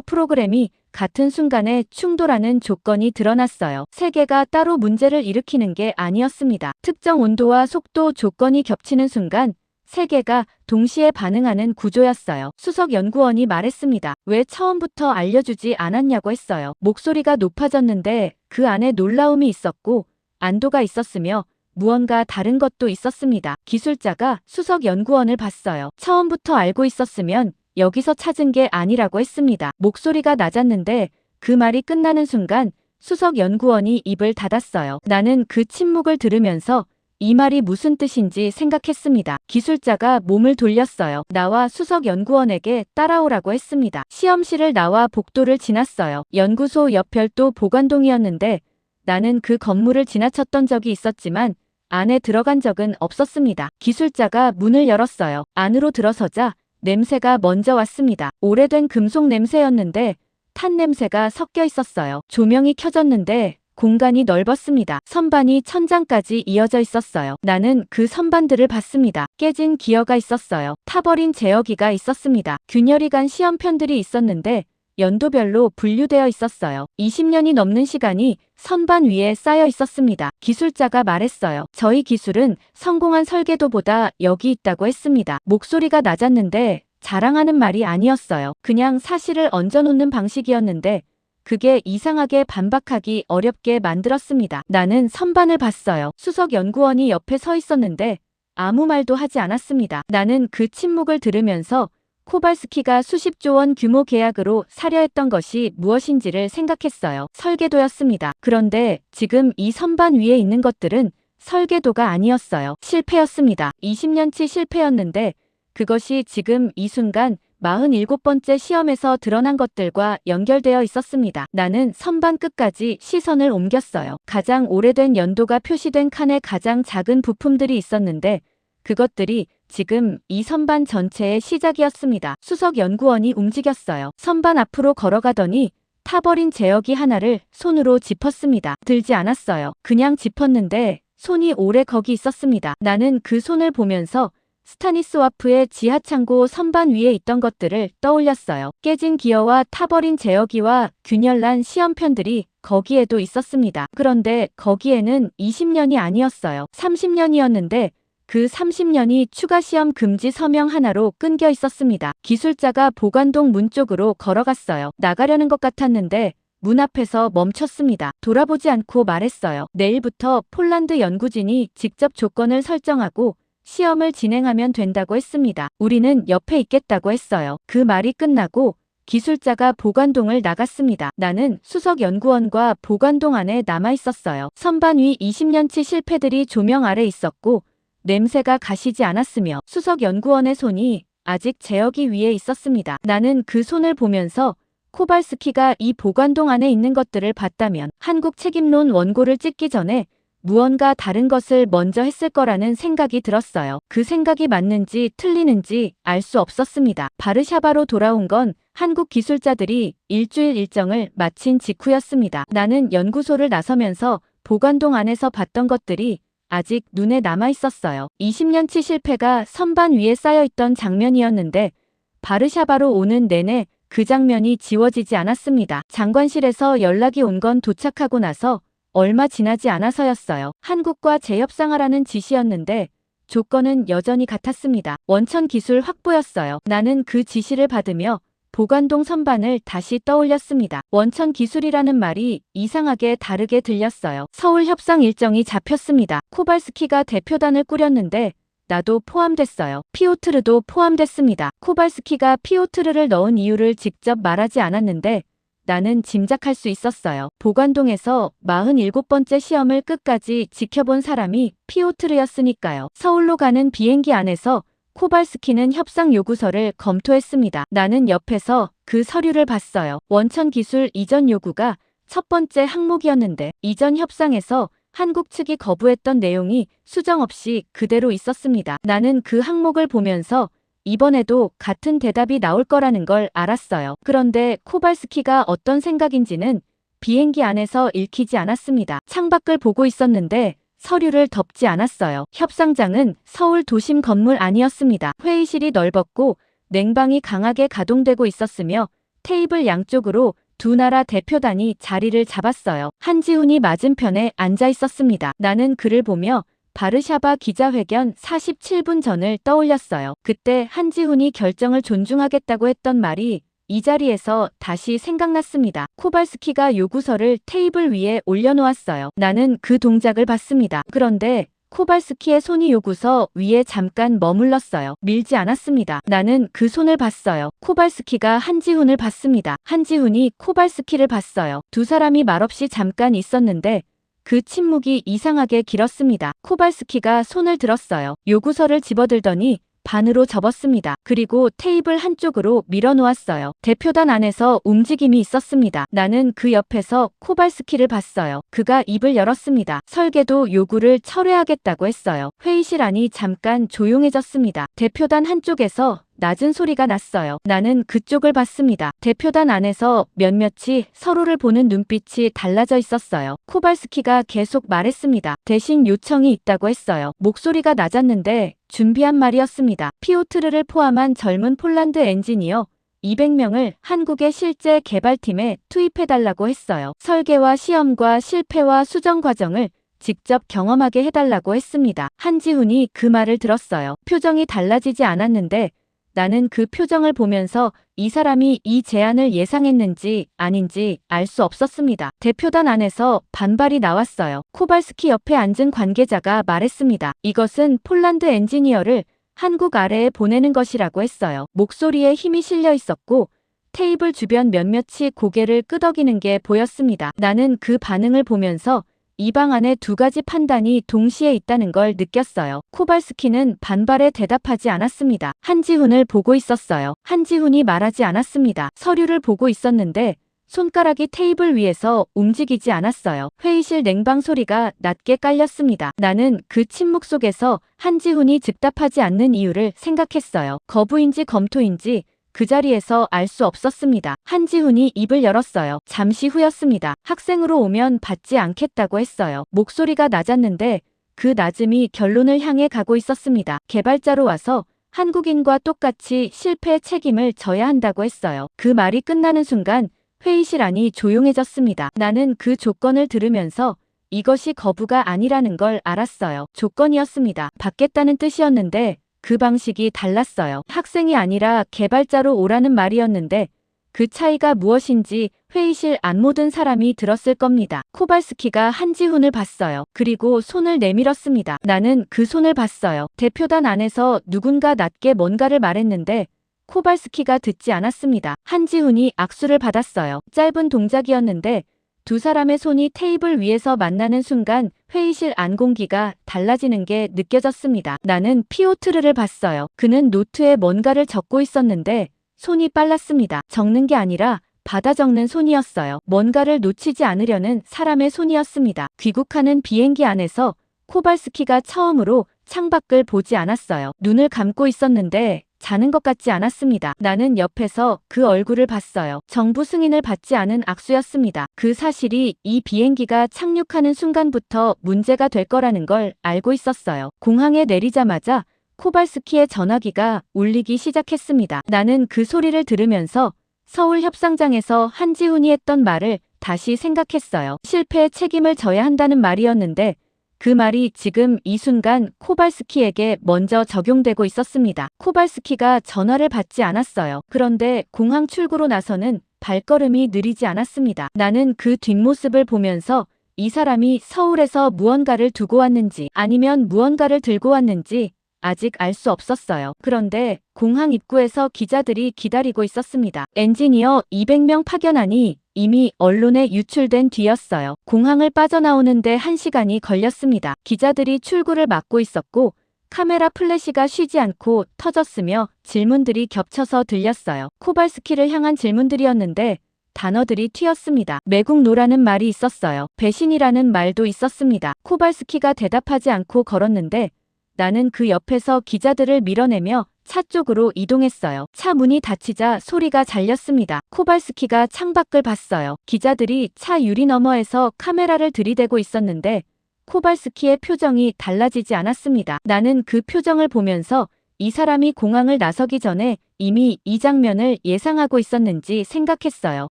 프로그램이 같은 순간에 충돌하는 조건이 드러났어요. 3개가 따로 문제를 일으키는 게 아니었습니다. 특정 온도와 속도 조건이 겹치는 순간 3개가 동시에 반응하는 구조였어요. 수석 연구원이 말했습니다. 왜 처음부터 알려주지 않았냐고 했어요. 목소리가 높아졌는데 그 안에 놀라움이 있었고 안도가 있었으며 무언가 다른 것도 있었습니다. 기술자가 수석 연구원을 봤어요. 처음부터 알고 있었으면 여기서 찾은 게 아니라고 했습니다. 목소리가 낮았는데 그 말이 끝나는 순간 수석 연구원이 입을 닫았어요. 나는 그 침묵을 들으면서 이 말이 무슨 뜻인지 생각했습니다. 기술자가 몸을 돌렸어요. 나와 수석 연구원에게 따라오라고 했습니다. 시험실을 나와 복도를 지났어요. 연구소 옆 별도 보관동이었는데 나는 그 건물을 지나쳤던 적이 있었지만 안에 들어간 적은 없었습니다. 기술자가 문을 열었어요. 안으로 들어서자 냄새가 먼저 왔습니다. 오래된 금속 냄새였는데 탄 냄새가 섞여 있었어요. 조명이 켜졌는데 공간이 넓었습니다. 선반이 천장까지 이어져 있었어요. 나는 그 선반들을 봤습니다. 깨진 기어가 있었어요. 타버린 제어기가 있었습니다. 균열이 간 시험편들이 있었는데 연도별로 분류되어 있었어요. 20년이 넘는 시간이 선반 위에 쌓여 있었습니다. 기술자가 말했어요. 저희 기술은 성공한 설계도보다 여기 있다고 했습니다. 목소리가 낮았는데 자랑하는 말이 아니었어요. 그냥 사실을 얹어놓는 방식이었는데 그게 이상하게 반박하기 어렵게 만들었습니다. 나는 선반을 봤어요. 수석 연구원이 옆에 서 있었는데 아무 말도 하지 않았습니다. 나는 그 침묵을 들으면서 코발스키가 수십조 원 규모 계약으로 사려 했던 것이 무엇인지를 생각했어요. 설계도였습니다. 그런데 지금 이 선반 위에 있는 것들은 설계도가 아니었어요. 실패였습니다. 20년치 실패였는데 그것이 지금 이 순간 47번째 시험에서 드러난 것들과 연결되어 있었습니다. 나는 선반 끝까지 시선을 옮겼어요. 가장 오래된 연도가 표시된 칸에 가장 작은 부품들이 있었는데 그것들이 지금 이 선반 전체의 시작이었습니다. 수석 연구원이 움직였어요. 선반 앞으로 걸어가더니 타버린 제어기 하나를 손으로 짚었습니다. 들지 않았어요. 그냥 짚었는데 손이 오래 거기 있었습니다. 나는 그 손을 보면서 스타니스와프의 지하창고 선반 위에 있던 것들을 떠올렸어요. 깨진 기어와 타버린 제어기와 균열난 시험편들이 거기에도 있었습니다. 그런데 거기에는 20년이 아니었어요. 30년이었는데 그 30년이 추가 시험 금지 서명 하나로 끊겨 있었습니다. 기술자가 보관동 문 쪽으로 걸어갔어요. 나가려는 것 같았는데 문 앞에서 멈췄습니다. 돌아보지 않고 말했어요. 내일부터 폴란드 연구진이 직접 조건을 설정하고 시험을 진행하면 된다고 했습니다. 우리는 옆에 있겠다고 했어요. 그 말이 끝나고 기술자가 보관동을 나갔습니다. 나는 수석 연구원과 보관동 안에 남아 있었어요. 선반 위 20년치 실패들이 조명 아래 있었고 냄새가 가시지 않았으며 수석 연구원의 손이 아직 제어기 위에 있었습니다. 나는 그 손을 보면서 코발스키가 이 보관동 안에 있는 것들을 봤다면 한국 책임론 원고를 찍기 전에 무언가 다른 것을 먼저 했을 거라는 생각이 들었어요. 그 생각이 맞는지 틀리는지 알 수 없었습니다. 바르샤바로 돌아온 건 한국 기술자들이 일주일 일정을 마친 직후였습니다. 나는 연구소를 나서면서 보관동 안에서 봤던 것들이 아직 눈에 남아 있었어요. 20년치 실패가 선반 위에 쌓여있던 장면이었는데 바르샤바로 오는 내내 그 장면이 지워지지 않았습니다. 장관실에서 연락이 온 건 도착하고 나서 얼마 지나지 않아서였어요. 한국과 재협상하라는 지시였는데 조건은 여전히 같았습니다. 원천 기술 확보였어요. 나는 그 지시를 받으며 보관동 선반을 다시 떠올렸습니다. 원천 기술이라는 말이 이상하게 다르게 들렸어요. 서울 협상 일정이 잡혔습니다. 코발스키가 대표단을 꾸렸는데 나도 포함됐어요. 피오트르도 포함됐습니다. 코발스키가 피오트르를 넣은 이유를 직접 말하지 않았는데 나는 짐작할 수 있었어요. 보관동에서 47번째 시험을 끝까지 지켜본 사람이 피오트르였으니까요. 서울로 가는 비행기 안에서 코발스키는 협상 요구서를 검토했습니다. 나는 옆에서 그 서류를 봤어요. 원천 기술 이전 요구가 첫 번째 항목이었는데 이전 협상에서 한국 측이 거부했던 내용이 수정 없이 그대로 있었습니다. 나는 그 항목을 보면서 이번에도 같은 대답이 나올 거라는 걸 알았어요. 그런데 코발스키가 어떤 생각인지는 비행기 안에서 읽히지 않았습니다. 창밖을 보고 있었는데 서류를 덮지 않았어요. 협상장은 서울 도심 건물 안이었습니다. 회의실이 넓었고 냉방이 강하게 가동되고 있었으며 테이블 양쪽으로 두 나라 대표단이 자리를 잡았어요. 한지훈이 맞은편에 앉아 있었습니다. 나는 그를 보며 바르샤바 기자회견 47분 전을 떠올렸어요. 그때 한지훈이 결정을 존중하겠다고 했던 말이 이 자리에서 다시 생각났습니다. 코발스키가 요구서를 테이블 위에 올려놓았어요. 나는 그 동작을 봤습니다. 그런데 코발스키의 손이 요구서 위에 잠깐 머물렀어요. 밀지 않았습니다. 나는 그 손을 봤어요. 코발스키가 한지훈을 봤습니다. 한지훈이 코발스키를 봤어요. 두 사람이 말없이 잠깐 있었는데 그 침묵이 이상하게 길었습니다. 코발스키가 손을 들었어요. 요구서를 집어들더니 반으로 접었습니다. 그리고 테이블 한쪽으로 밀어놓았어요. 대표단 안에서 움직임이 있었습니다. 나는 그 옆에서 코발스키를 봤어요. 그가 입을 열었습니다. 설계도 요구를 철회하겠다고 했어요. 회의실 안이 잠깐 조용해졌습니다. 대표단 한쪽에서 낮은 소리가 났어요. 나는 그쪽을 봤습니다. 대표단 안에서 몇몇이 서로를 보는 눈빛이 달라져 있었어요. 코발스키가 계속 말했습니다. 대신 요청이 있다고 했어요. 목소리가 낮았는데 준비한 말이었습니다. 피오트르를 포함한 젊은 폴란드 엔지니어 200명을 한국의 실제 개발팀에 투입해달라고 했어요. 설계와 시험과 실패와 수정 과정을 직접 경험하게 해달라고 했습니다. 한지훈이 그 말을 들었어요. 표정이 달라지지 않았는데 나는 그 표정을 보면서 이 사람이 이 제안을 예상했는지 아닌지 알 수 없었습니다. 대표단 안에서 반발이 나왔어요. 코발스키 옆에 앉은 관계자가 말했습니다. 이것은 폴란드 엔지니어를 한국 아래에 보내는 것이라고 했어요. 목소리에 힘이 실려 있었고 테이블 주변 몇몇이 고개를 끄덕이는 게 보였습니다. 나는 그 반응을 보면서 이 방안에 두 가지 판단이 동시에 있다는 걸 느꼈어요. 코발스키는 반발에 대답하지 않았습니다. 한지훈을 보고 있었어요. 한지훈이 말하지 않았습니다. 서류를 보고 있었는데 손가락이 테이블 위에서 움직이지 않았어요. 회의실 냉방 소리가 낮게 깔렸습니다. 나는 그 침묵 속에서 한지훈이 즉답하지 않는 이유를 생각했어요. 거부인지 검토인지 그 자리에서 알 수 없었습니다. 한지훈이 입을 열었어요. 잠시 후였습니다. 학생으로 오면 받지 않겠다고 했어요. 목소리가 낮았는데 그 낮음이 결론을 향해 가고 있었습니다. 개발자로 와서 한국인과 똑같이 실패의 책임을 져야 한다고 했어요. 그 말이 끝나는 순간 회의실 안이 조용해졌습니다. 나는 그 조건을 들으면서 이것이 거부가 아니라는 걸 알았어요. 조건이었습니다. 받겠다는 뜻이었는데 그 방식이 달랐어요. 학생이 아니라 개발자로 오라는 말이었는데 그 차이가 무엇인지 회의실 안 모든 사람이 들었을 겁니다. 코발스키가 한지훈을 봤어요. 그리고 손을 내밀었습니다. 나는 그 손을 봤어요. 대표단 안에서 누군가 낮게 뭔가를 말했는데 코발스키가 듣지 않았습니다. 한지훈이 악수를 받았어요. 짧은 동작이었는데 두 사람의 손이 테이블 위에서 만나는 순간 회의실 안 공기가 달라지는 게 느껴졌습니다. 나는 피오트르를 봤어요. 그는 노트에 뭔가를 적고 있었는데 손이 빨랐습니다. 적는 게 아니라 받아 적는 손이었어요. 뭔가를 놓치지 않으려는 사람의 손이었습니다. 귀국하는 비행기 안에서 코발스키가 처음으로 창밖을 보지 않았어요. 눈을 감고 있었는데 자는 것 같지 않았습니다. 나는 옆에서 그 얼굴을 봤어요. 정부 승인을 받지 않은 악수였습니다. 그 사실이 이 비행기가 착륙하는 순간부터 문제가 될 거라는 걸 알고 있었어요. 공항에 내리자마자 코발스키의 전화기가 울리기 시작했습니다. 나는 그 소리를 들으면서 서울 협상장에서 한지훈이 했던 말을 다시 생각했어요. 실패의 책임을 져야 한다는 말이었는데 그 말이 지금 이 순간 코발스키에게 먼저 적용되고 있었습니다. 코발스키가 전화를 받지 않았어요. 그런데 공항 출구로 나서는 발걸음이 느리지 않았습니다. 나는 그 뒷모습을 보면서 이 사람이 서울에서 무언가를 두고 왔는지 아니면 무언가를 들고 왔는지 아직 알 수 없었어요. 그런데 공항 입구에서 기자들이 기다리고 있었습니다. 엔지니어 200명 파견안이 이미 언론에 유출된 뒤였어요. 공항을 빠져나오는데 1시간이 걸렸습니다. 기자들이 출구를 막고 있었고 카메라 플래시가 쉬지 않고 터졌으며 질문들이 겹쳐서 들렸어요. 코발스키를 향한 질문들이었는데 단어들이 튀었습니다. 매국노라는 말이 있었어요. 배신이라는 말도 있었습니다. 코발스키가 대답하지 않고 걸었는데 나는 그 옆에서 기자들을 밀어내며 차 쪽으로 이동했어요. 차 문이 닫히자 소리가 잘렸습니다. 코발스키가 창밖을 봤어요. 기자들이 차 유리 너머에서 카메라를 들이대고 있었는데 코발스키의 표정이 달라지지 않았습니다. 나는 그 표정을 보면서 이 사람이 공항을 나서기 전에 이미 이 장면을 예상하고 있었는지 생각했어요.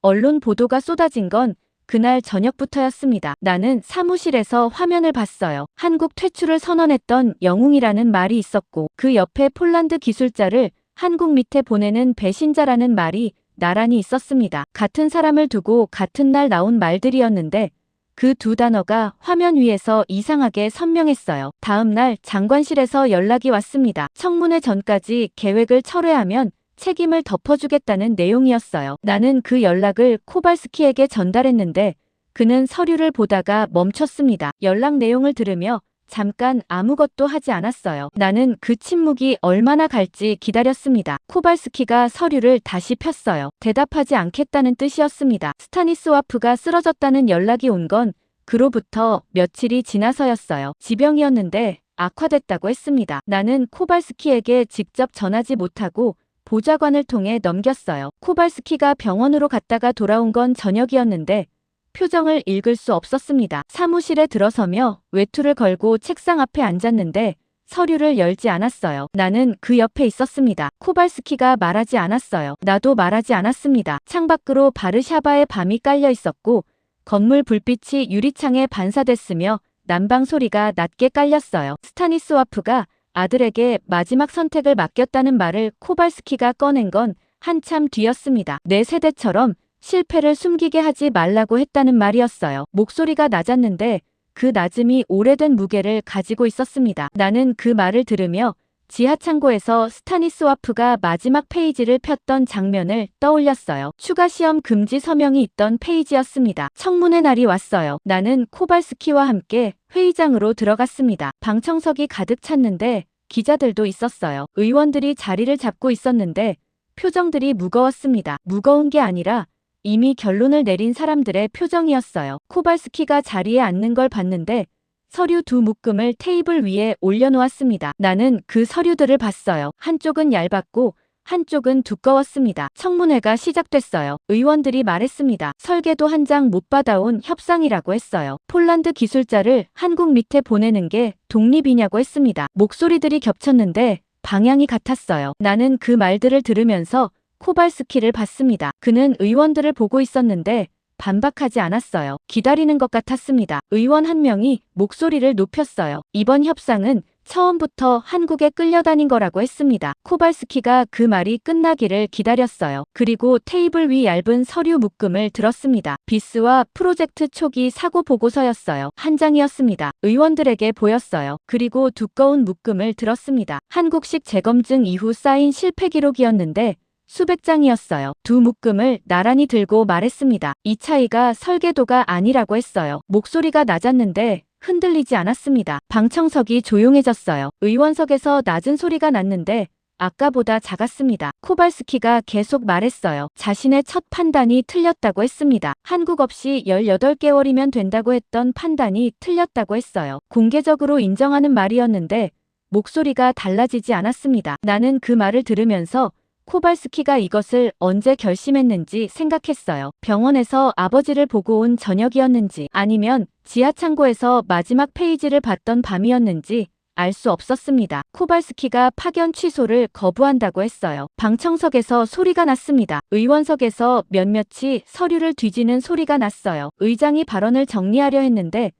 언론 보도가 쏟아진 건 그날 저녁부터였습니다. 나는 사무실에서 화면을 봤어요. 한국 퇴출을 선언했던 영웅이라는 말이 있었고 그 옆에 폴란드 기술자를 한국 밑에 보내는 배신자라는 말이 나란히 있었습니다. 같은 사람을 두고 같은 날 나온 말들이었는데 그 두 단어가 화면 위에서 이상하게 선명했어요. 다음 날 장관실에서 연락이 왔습니다. 청문회 전까지 계획을 철회하면 책임을 덮어주겠다는 내용이었어요. 나는 그 연락을 코발스키에게 전달했는데 그는 서류를 보다가 멈췄습니다. 연락 내용을 들으며 잠깐 아무것도 하지 않았어요. 나는 그 침묵이 얼마나 갈지 기다렸습니다. 코발스키가 서류를 다시 폈어요. 대답하지 않겠다는 뜻이었습니다. 스타니스와프가 쓰러졌다는 연락이 온 건 그로부터 며칠이 지나서였어요. 지병이었는데 악화됐다고 했습니다. 나는 코발스키에게 직접 전하지 못하고 보좌관을 통해 넘겼어요. 코발스키가 병원으로 갔다가 돌아온 건 저녁이었는데 표정을 읽을 수 없었습니다. 사무실에 들어서며 외투를 걸고 책상 앞에 앉았는데 서류를 열지 않았어요. 나는 그 옆에 있었습니다. 코발스키가 말하지 않았어요. 나도 말하지 않았습니다. 창밖으로 바르샤바의 밤이 깔려 있었고 건물 불빛이 유리창에 반사됐으며 난방 소리가 낮게 깔렸어요. 스타니스와프가 아들에게 마지막 선택을 맡겼다는 말을 코발스키가 꺼낸 건 한참 뒤였습니다. 내 세대처럼 실패를 숨기게 하지 말라고 했다는 말이었어요. 목소리가 낮았는데 그 낮음이 오래된 무게를 가지고 있었습니다. 나는 그 말을 들으며 지하창고에서 스타니스와프가 마지막 페이지를 폈던 장면을 떠올렸어요. 추가 시험 금지 서명이 있던 페이지였습니다. 청문회 날이 왔어요. 나는 코발스키와 함께 회의장으로 들어갔습니다. 방청석이 가득 찼는데 기자들도 있었어요. 의원들이 자리를 잡고 있었는데 표정들이 무거웠습니다. 무거운 게 아니라 이미 결론을 내린 사람들의 표정이었어요. 코발스키가 자리에 앉는 걸 봤는데 서류 두 묶음을 테이블 위에 올려놓았습니다. 나는 그 서류들을 봤어요. 한쪽은 얇았고 한쪽은 두꺼웠습니다. 청문회가 시작됐어요. 의원들이 말했습니다. 설계도 한 장 못 받아온 협상이라고 했어요. 폴란드 기술자를 한국 밑에 보내는 게 독립이냐고 했습니다. 목소리들이 겹쳤는데 방향이 같았어요. 나는 그 말들을 들으면서 코발스키를 봤습니다. 그는 의원들을 보고 있었는데 반박하지 않았어요. 기다리는 것 같았습니다. 의원 한 명이 목소리를 높였어요. 이번 협상은 처음부터 한국에 끌려다닌 거라고 했습니다. 코발스키가 그 말이 끝나기를 기다렸어요. 그리고 테이블 위 얇은 서류 묶음을 들었습니다. 비스와 프로젝트 초기 사고 보고서였어요. 한 장이었습니다. 의원들에게 보였어요. 그리고 두꺼운 묶음을 들었습니다. 한국식 재검증 이후 쌓인 실패 기록이었는데 수백 장이었어요. 두 묶음을 나란히 들고 말했습니다. 이 차이가 설계도가 아니라고 했어요. 목소리가 낮았는데 흔들리지 않았습니다. 방청석이 조용해졌어요. 의원석에서 낮은 소리가 났는데 아까보다 작았습니다. 코발스키가 계속 말했어요. 자신의 첫 판단이 틀렸다고 했습니다. 한국 없이 18개월이면 된다고 했던 판단이 틀렸다고 했어요. 공개적으로 인정하는 말이었는데 목소리가 달라지지 않았습니다. 나는 그 말을 들으면서 코발스키가 이것을 언제 결심했는지 생각했어요. 병원에서 아버지를 보고 온 저녁이었는지 아니면 지하창고에서 마지막 페이지를 봤던 밤이었는지 알 수 없었습니다. 코발스키가 파견 취소를 거부한다고 했어요. 방청석에서 소리가 났습니다. 의원석에서 몇몇이 서류를 뒤지는 소리가 났어요. 의장이 발언을 정리하려 했는데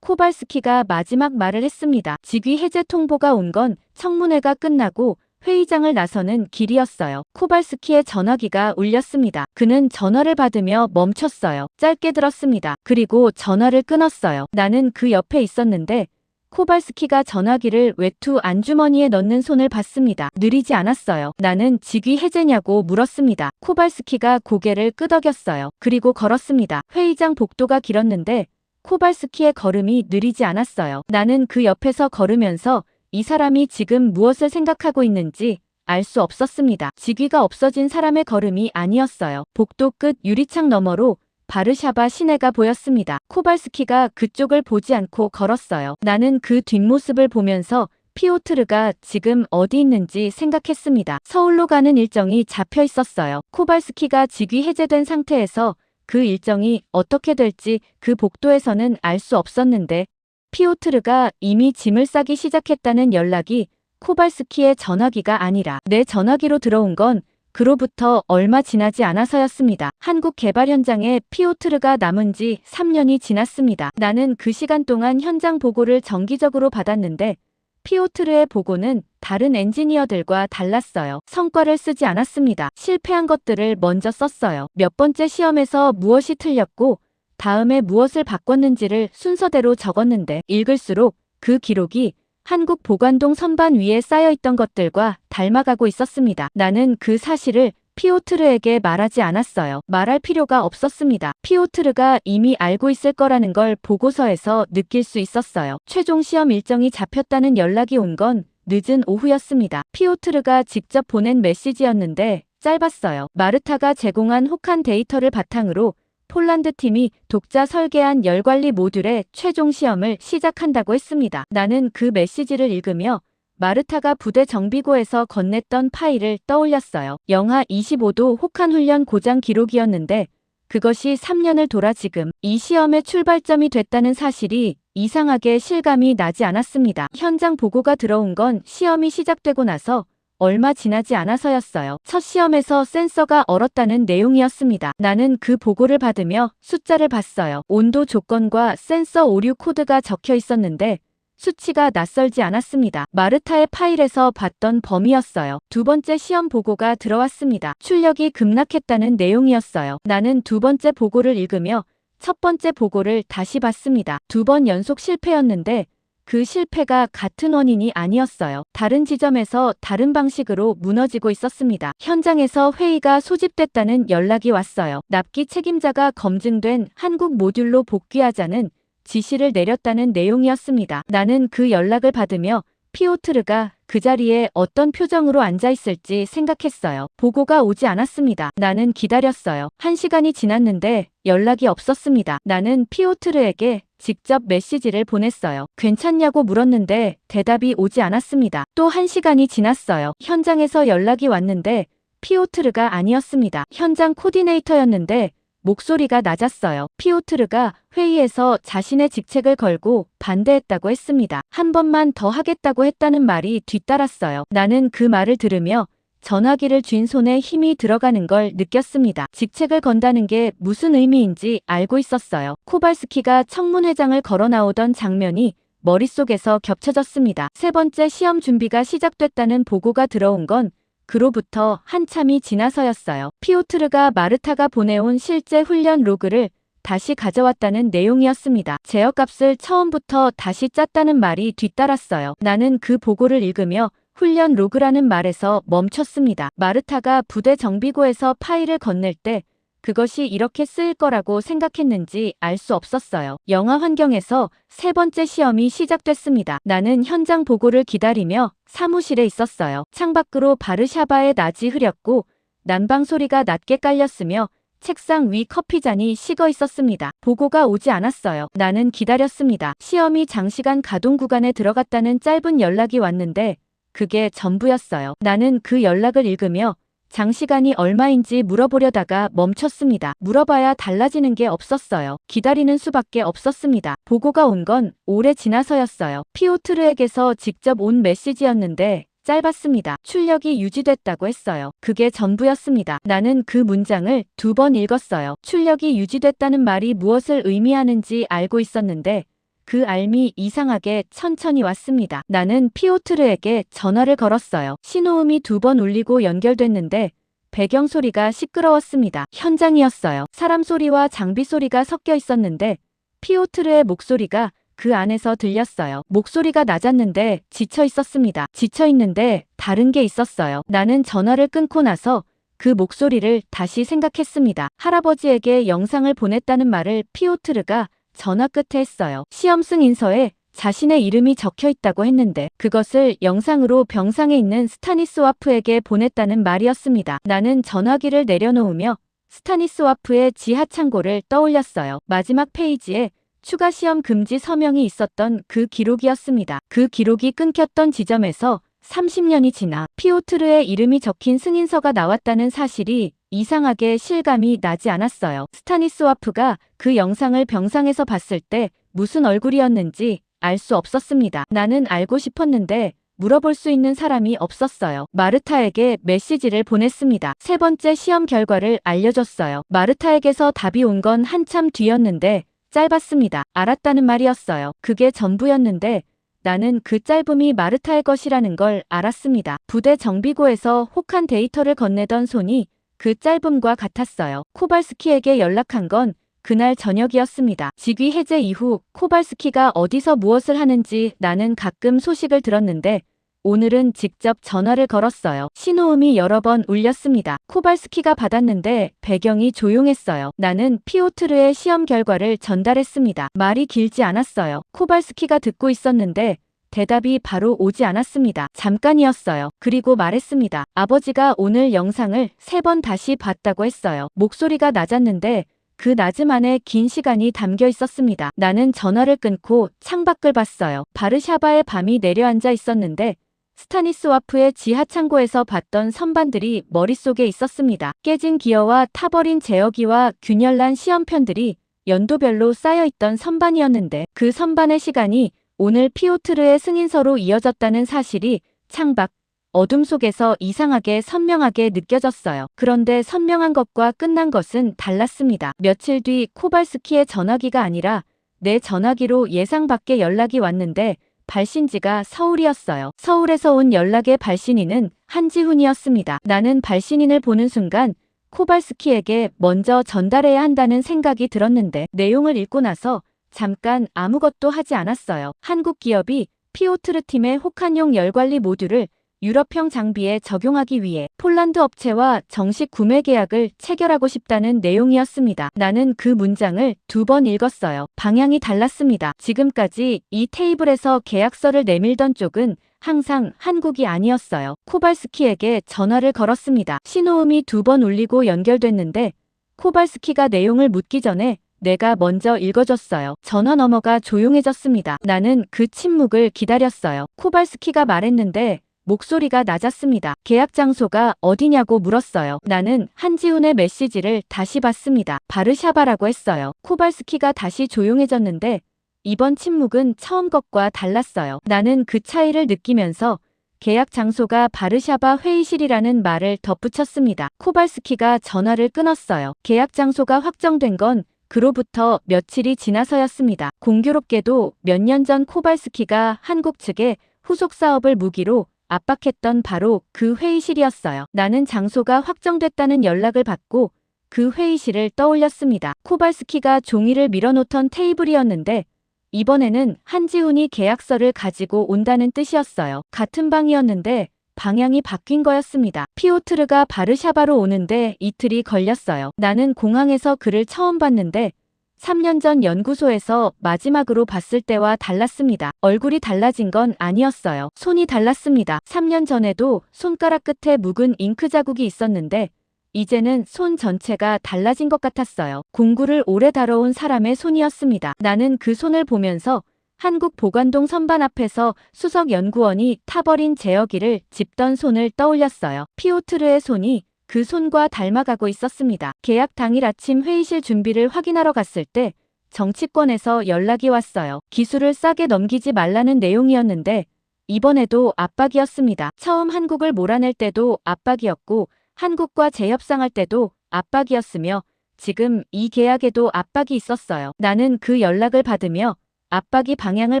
코발스키가 마지막 말을 했습니다. 직위 해제 통보가 온 건 청문회가 끝나고 회의장을 나서는 길이었어요. 코발스키의 전화기가 울렸습니다. 그는 전화를 받으며 멈췄어요. 짧게 들었습니다. 그리고 전화를 끊었어요. 나는 그 옆에 있었는데 코발스키가 전화기를 외투 안주머니에 넣는 손을 봤습니다. 느리지 않았어요. 나는 직위 해제냐고 물었습니다. 코발스키가 고개를 끄덕였어요. 그리고 걸었습니다. 회의장 복도가 길었는데 코발스키의 걸음이 느리지 않았어요. 나는 그 옆에서 걸으면서 이 사람이 지금 무엇을 생각하고 있는지 알 수 없었습니다. 직위가 없어진 사람의 걸음이 아니었어요. 복도 끝 유리창 너머로 바르샤바 시내가 보였습니다. 코발스키가 그쪽을 보지 않고 걸었어요. 나는 그 뒷모습을 보면서 피오트르가 지금 어디 있는지 생각했습니다. 서울로 가는 일정이 잡혀 있었어요. 코발스키가 직위 해제된 상태에서 그 일정이 어떻게 될지 그 복도에서는 알 수 없었는데 피오트르가 이미 짐을 싸기 시작했다는 연락이 코발스키의 전화기가 아니라 내 전화기로 들어온 건 그로부터 얼마 지나지 않아서였습니다. 한국 개발 현장에 피오트르가 남은 지 3년이 지났습니다. 나는 그 시간 동안 현장 보고를 정기적으로 받았는데 피오트르의 보고는 다른 엔지니어들과 달랐어요. 성과를 쓰지 않았습니다. 실패한 것들을 먼저 썼어요. 몇 번째 시험에서 무엇이 틀렸고 다음에 무엇을 바꿨는지를 순서대로 적었는데 읽을수록 그 기록이 한국 보관동 선반 위에 쌓여있던 것들과 닮아가고 있었습니다. 나는 그 사실을 피오트르에게 말하지 않았어요. 말할 필요가 없었습니다. 피오트르가 이미 알고 있을 거라는 걸 보고서에서 느낄 수 있었어요. 최종 시험 일정이 잡혔다는 연락이 온 건 늦은 오후였습니다. 피오트르가 직접 보낸 메시지였는데 짧았어요. 마르타가 제공한 혹한 데이터를 바탕으로 폴란드 팀이 독자 설계한 열관리 모듈의 최종 시험을 시작한다고 했습니다. 나는 그 메시지를 읽으며 마르타가 부대 정비고에서 건넸던 파일을 떠올렸어요. 영하 25도 혹한 훈련 고장 기록이었는데 그것이 3년을 돌아 지금 이 시험의 출발점이 됐다는 사실이 이상하게 실감이 나지 않았습니다. 현장 보고가 들어온 건 시험이 시작되고 나서 얼마 지나지 않아서였어요. 첫 시험에서 센서가 얼었다는 내용이었습니다. 나는 그 보고를 받으며 숫자를 봤어요. 온도 조건과 센서 오류 코드가 적혀 있었는데 수치가 낯설지 않았습니다. 마르타의 파일에서 봤던 범위였어요. 두 번째 시험 보고가 들어왔습니다. 출력이 급락했다는 내용이었어요. 나는 두 번째 보고를 읽으며 첫 번째 보고를 다시 봤습니다. 두 번 연속 실패였는데 그 실패가 같은 원인이 아니었어요. 다른 지점에서 다른 방식으로 무너지고 있었습니다. 현장에서 회의가 소집됐다는 연락이 왔어요. 납기 책임자가 검증된 한국 모듈로 복귀하자는 지시를 내렸다는 내용이었습니다. 나는 그 연락을 받으며 피오트르가 그 자리에 어떤 표정으로 앉아 있을지 생각했어요. 보고가 오지 않았습니다. 나는 기다렸어요. 1시간이 지났는데 연락이 없었습니다. 나는 피오트르에게 직접 메시지를 보냈어요. 괜찮냐고 물었는데 대답이 오지 않았습니다. 또 1시간이 지났어요. 현장에서 연락이 왔는데 피오트르가 아니었습니다. 현장 코디네이터였는데 목소리가 낮았어요. 피오트르가 회의에서 자신의 직책을 걸고 반대했다고 했습니다. 한 번만 더 하겠다고 했다는 말이 뒤따랐어요. 나는 그 말을 들으며 전화기를 쥔 손에 힘이 들어가는 걸 느꼈습니다. 직책을 건다는 게 무슨 의미인지 알고 있었어요. 코발스키가 청문회장을 걸어 나오던 장면이 머릿속에서 겹쳐졌습니다. 세 번째 시험 준비가 시작됐다는 보고가 들어온 건 그로부터 한참이 지나서였어요. 피오트르가 마르타가 보내온 실제 훈련 로그를 다시 가져왔다는 내용이었습니다. 제어값을 처음부터 다시 짰다는 말이 뒤따랐어요. 나는 그 보고를 읽으며 훈련 로그라는 말에서 멈췄습니다. 마르타가 부대 정비고에서 파일을 건넬 때 그것이 이렇게 쓰일 거라고 생각했는지 알 수 없었어요. 영화 환경에서 세 번째 시험이 시작됐습니다. 나는 현장 보고를 기다리며 사무실에 있었어요. 창밖으로 바르샤바의 낮이 흐렸고 난방 소리가 낮게 깔렸으며 책상 위 커피잔이 식어 있었습니다. 보고가 오지 않았어요. 나는 기다렸습니다. 시험이 장시간 가동 구간에 들어갔다는 짧은 연락이 왔는데 그게 전부였어요. 나는 그 연락을 읽으며 장시간이 얼마인지 물어보려다가 멈췄습니다. 물어봐야 달라지는 게 없었어요. 기다리는 수밖에 없었습니다. 보고가 온 건 오래 지나서였어요. 피오트르에게서 직접 온 메시지였는데 짧았습니다. 출력이 유지됐다고 했어요. 그게 전부였습니다. 나는 그 문장을 2번 읽었어요. 출력이 유지됐다는 말이 무엇을 의미하는지 알고 있었는데 그 알미 이상하게 천천히 왔습니다. 나는 피오트르에게 전화를 걸었어요. 신호음이 2번 울리고 연결됐는데 배경 소리가 시끄러웠습니다. 현장이었어요. 사람 소리와 장비 소리가 섞여 있었는데 피오트르의 목소리가 그 안에서 들렸어요. 목소리가 낮았는데 지쳐 있었습니다. 지쳐 있는데 다른 게 있었어요. 나는 전화를 끊고 나서 그 목소리를 다시 생각했습니다. 할아버지에게 영상을 보냈다는 말을 피오트르가 전화 끝에 했어요. 시험 승인서에 자신의 이름이 적혀 있다고 했는데 그것을 영상으로 병상에 있는 스타니스와프에게 보냈다는 말이었습니다. 나는 전화기를 내려놓으며 스타니스와프의 지하 창고를 떠올렸어요. 마지막 페이지에 추가 시험 금지 서명이 있었던 그 기록이었습니다. 그 기록이 끊겼던 지점에서 30년이 지나 피오트르의 이름이 적힌 승인서가 나왔다는 사실이 이상하게 실감이 나지 않았어요. 스타니스와프가 그 영상을 병상에서 봤을 때 무슨 얼굴이었는지 알 수 없었습니다. 나는 알고 싶었는데 물어볼 수 있는 사람이 없었어요. 마르타에게 메시지를 보냈습니다. 세 번째 시험 결과를 알려줬어요. 마르타에게서 답이 온 건 한참 뒤였는데 짧았습니다. 알았다는 말이었어요. 그게 전부였는데 나는 그 짧음이 마르타의 것이라는 걸 알았습니다. 부대 정비고에서 혹한 데이터를 건네던 손이 그 짧음과 같았어요. 코발스키에게 연락한 건 그날 저녁이었습니다. 직위 해제 이후 코발스키가 어디서 무엇을 하는지 나는 가끔 소식을 들었는데 오늘은 직접 전화를 걸었어요. 신호음이 여러 번 울렸습니다. 코발스키가 받았는데 배경이 조용했어요. 나는 피오트르의 시험 결과를 전달했습니다. 말이 길지 않았어요. 코발스키가 듣고 있었는데 대답이 바로 오지 않았습니다. 잠깐이었어요. 그리고 말했습니다. 아버지가 오늘 영상을 3번 다시 봤다고 했어요. 목소리가 낮았는데 그 낮음 안에 긴 시간이 담겨 있었습니다. 나는 전화를 끊고 창밖을 봤어요. 바르샤바의 밤이 내려앉아 있었는데 스타니스와프의 지하 창고에서 봤던 선반들이 머릿속에 있었습니다. 깨진 기어와 타버린 제어기와 균열난 시험편들이 연도별로 쌓여있던 선반이었는데 그 선반의 시간이 오늘 피오트르의 승인서로 이어졌다는 사실이 창밖 어둠 속에서 이상하게 선명하게 느껴졌어요. 그런데 선명한 것과 끝난 것은 달랐습니다. 며칠 뒤 코발스키의 전화기가 아니라 내 전화기로 예상 밖의 연락이 왔는데 발신지가 서울이었어요. 서울에서 온 연락의 발신인은 한지훈이었습니다. 나는 발신인을 보는 순간 코발스키에게 먼저 전달해야 한다는 생각이 들었는데 내용을 읽고 나서 잠깐 아무것도 하지 않았어요. 한국 기업이 피오트르 팀의 혹한용 열관리 모듈을 유럽형 장비에 적용하기 위해 폴란드 업체와 정식 구매 계약을 체결하고 싶다는 내용이었습니다. 나는 그 문장을 2번 읽었어요. 방향이 달랐습니다. 지금까지 이 테이블에서 계약서를 내밀던 쪽은 항상 한국이 아니었어요. 코발스키에게 전화를 걸었습니다. 신호음이 2번 울리고 연결됐는데 코발스키가 내용을 묻기 전에 내가 먼저 읽어줬어요. 전화 너머가 조용해졌습니다. 나는 그 침묵을 기다렸어요. 코발스키가 말했는데 목소리가 낮았습니다. 계약 장소가 어디냐고 물었어요. 나는 한지훈의 메시지를 다시 봤습니다. 바르샤바라고 했어요. 코발스키가 다시 조용해졌는데 이번 침묵은 처음 것과 달랐어요. 나는 그 차이를 느끼면서 계약 장소가 바르샤바 회의실이라는 말을 덧붙였습니다. 코발스키가 전화를 끊었어요. 계약 장소가 확정된 건 그로부터 며칠이 지나서였습니다. 공교롭게도 몇 년 전 코발스키가 한국 측에 후속 사업을 무기로 압박했던 바로 그 회의실이었어요. 나는 장소가 확정됐다는 연락을 받고 그 회의실을 떠올렸습니다. 코발스키가 종이를 밀어놓던 테이블이었는데 이번에는 한지훈이 계약서를 가지고 온다는 뜻이었어요. 같은 방이었는데 방향이 바뀐 거였습니다. 피오트르가 바르샤바로 오는데 이틀이 걸렸어요. 나는 공항에서 그를 처음 봤는데 3년 전 연구소에서 마지막으로 봤을 때와 달랐습니다. 얼굴이 달라진 건 아니었어요. 손이 달랐습니다. 3년 전에도 손가락 끝에 묵은 잉크 자국이 있었는데 이제는 손 전체가 달라진 것 같았어요. 공구를 오래 다뤄온 사람의 손이었습니다. 나는 그 손을 보면서 한국 보관동 선반 앞에서 수석 연구원이 타버린 제어기를 짚던 손을 떠올렸어요. 피오트르의 손이 그 손과 닮아가고 있었습니다. 계약 당일 아침 회의실 준비를 확인하러 갔을 때 정치권에서 연락이 왔어요. 기술을 싸게 넘기지 말라는 내용이었는데 이번에도 압박이었습니다. 처음 한국을 몰아낼 때도 압박이었고 한국과 재협상할 때도 압박이었으며 지금 이 계약에도 압박이 있었어요. 나는 그 연락을 받으며 압박이 방향을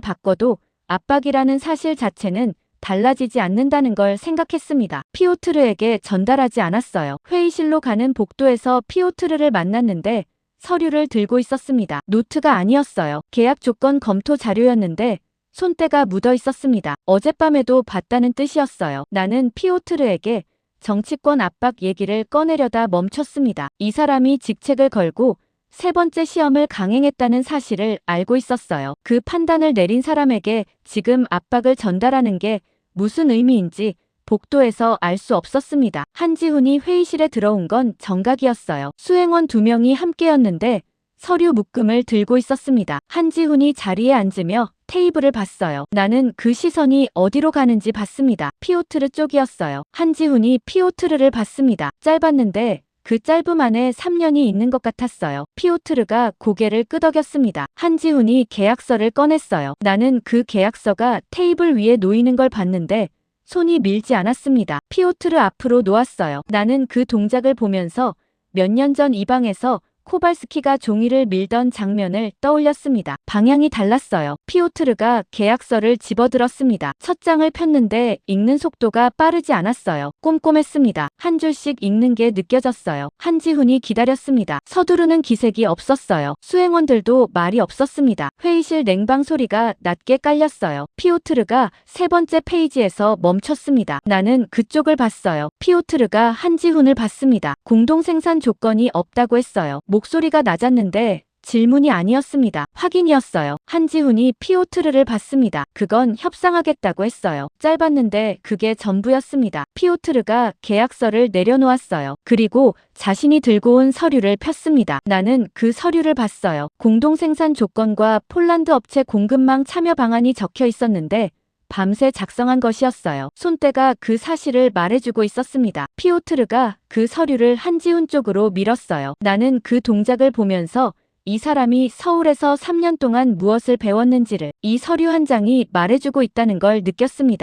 바꿔도 압박이라는 사실 자체는 달라지지 않는다는 걸 생각했습니다. 피오트르에게 전달하지 않았어요. 회의실로 가는 복도에서 피오트르를 만났는데 서류를 들고 있었습니다. 노트가 아니었어요. 계약 조건 검토 자료였는데 손때가 묻어 있었습니다. 어젯밤에도 봤다는 뜻이었어요. 나는 피오트르에게 정치권 압박 얘기를 꺼내려다 멈췄습니다. 이 사람이 직책을 걸고 3번째 시험을 강행했다는 사실을 알고 있었어요. 그 판단을 내린 사람에게 지금 압박을 전달하는 게 무슨 의미인지 복도에서 알 수 없었습니다. 한지훈이 회의실에 들어온 건 정각이었어요. 수행원 2명이 함께였는데 서류 묶음을 들고 있었습니다. 한지훈이 자리에 앉으며 테이블을 봤어요. 나는 그 시선이 어디로 가는지 봤습니다. 피오트르 쪽이었어요. 한지훈이 피오트르를 봤습니다. 짧았는데 그 짧음 안에 3년이 있는 것 같았어요. 피오트르가 고개를 끄덕였습니다. 한지훈이 계약서를 꺼냈어요. 나는 그 계약서가 테이블 위에 놓이는 걸 봤는데 손이 밀지 않았습니다. 피오트르 앞으로 놓았어요. 나는 그 동작을 보면서 몇 년 전 이 방에서 코발스키가 종이를 밀던 장면을 떠올렸습니다. 방향이 달랐어요. 피오트르가 계약서를 집어들었습니다. 첫 장을 폈는데 읽는 속도가 빠르지 않았어요. 꼼꼼했습니다. 한 줄씩 읽는 게 느껴졌어요. 한지훈이 기다렸습니다. 서두르는 기색이 없었어요. 수행원들도 말이 없었습니다. 회의실 냉방 소리가 낮게 깔렸어요. 피오트르가 3번째 페이지에서 멈췄습니다. 나는 그쪽을 봤어요. 피오트르가 한지훈을 봤습니다. 공동생산 조건이 없다고 했어요. 목소리가 낮았는데 질문이 아니었습니다. 확인이었어요. 한지훈이 피오트르를 봤습니다. 그건 협상하겠다고 했어요. 짧았는데 그게 전부였습니다. 피오트르가 계약서를 내려놓았어요. 그리고 자신이 들고 온 서류를 폈습니다. 나는 그 서류를 봤어요. 공동생산 조건과 폴란드 업체 공급망 참여 방안이 적혀 있었는데 밤새 작성한 것이었어요. 손때가 그 사실을 말해주고 있었습니다. 피오트르가 그 서류를 한지훈 쪽으로 밀었어요. 나는 그 동작을 보면서 이 사람이 서울에서 3년 동안 무엇을 배웠는지를 이 서류 한 장이 말해주고 있다는 걸 느꼈습니다.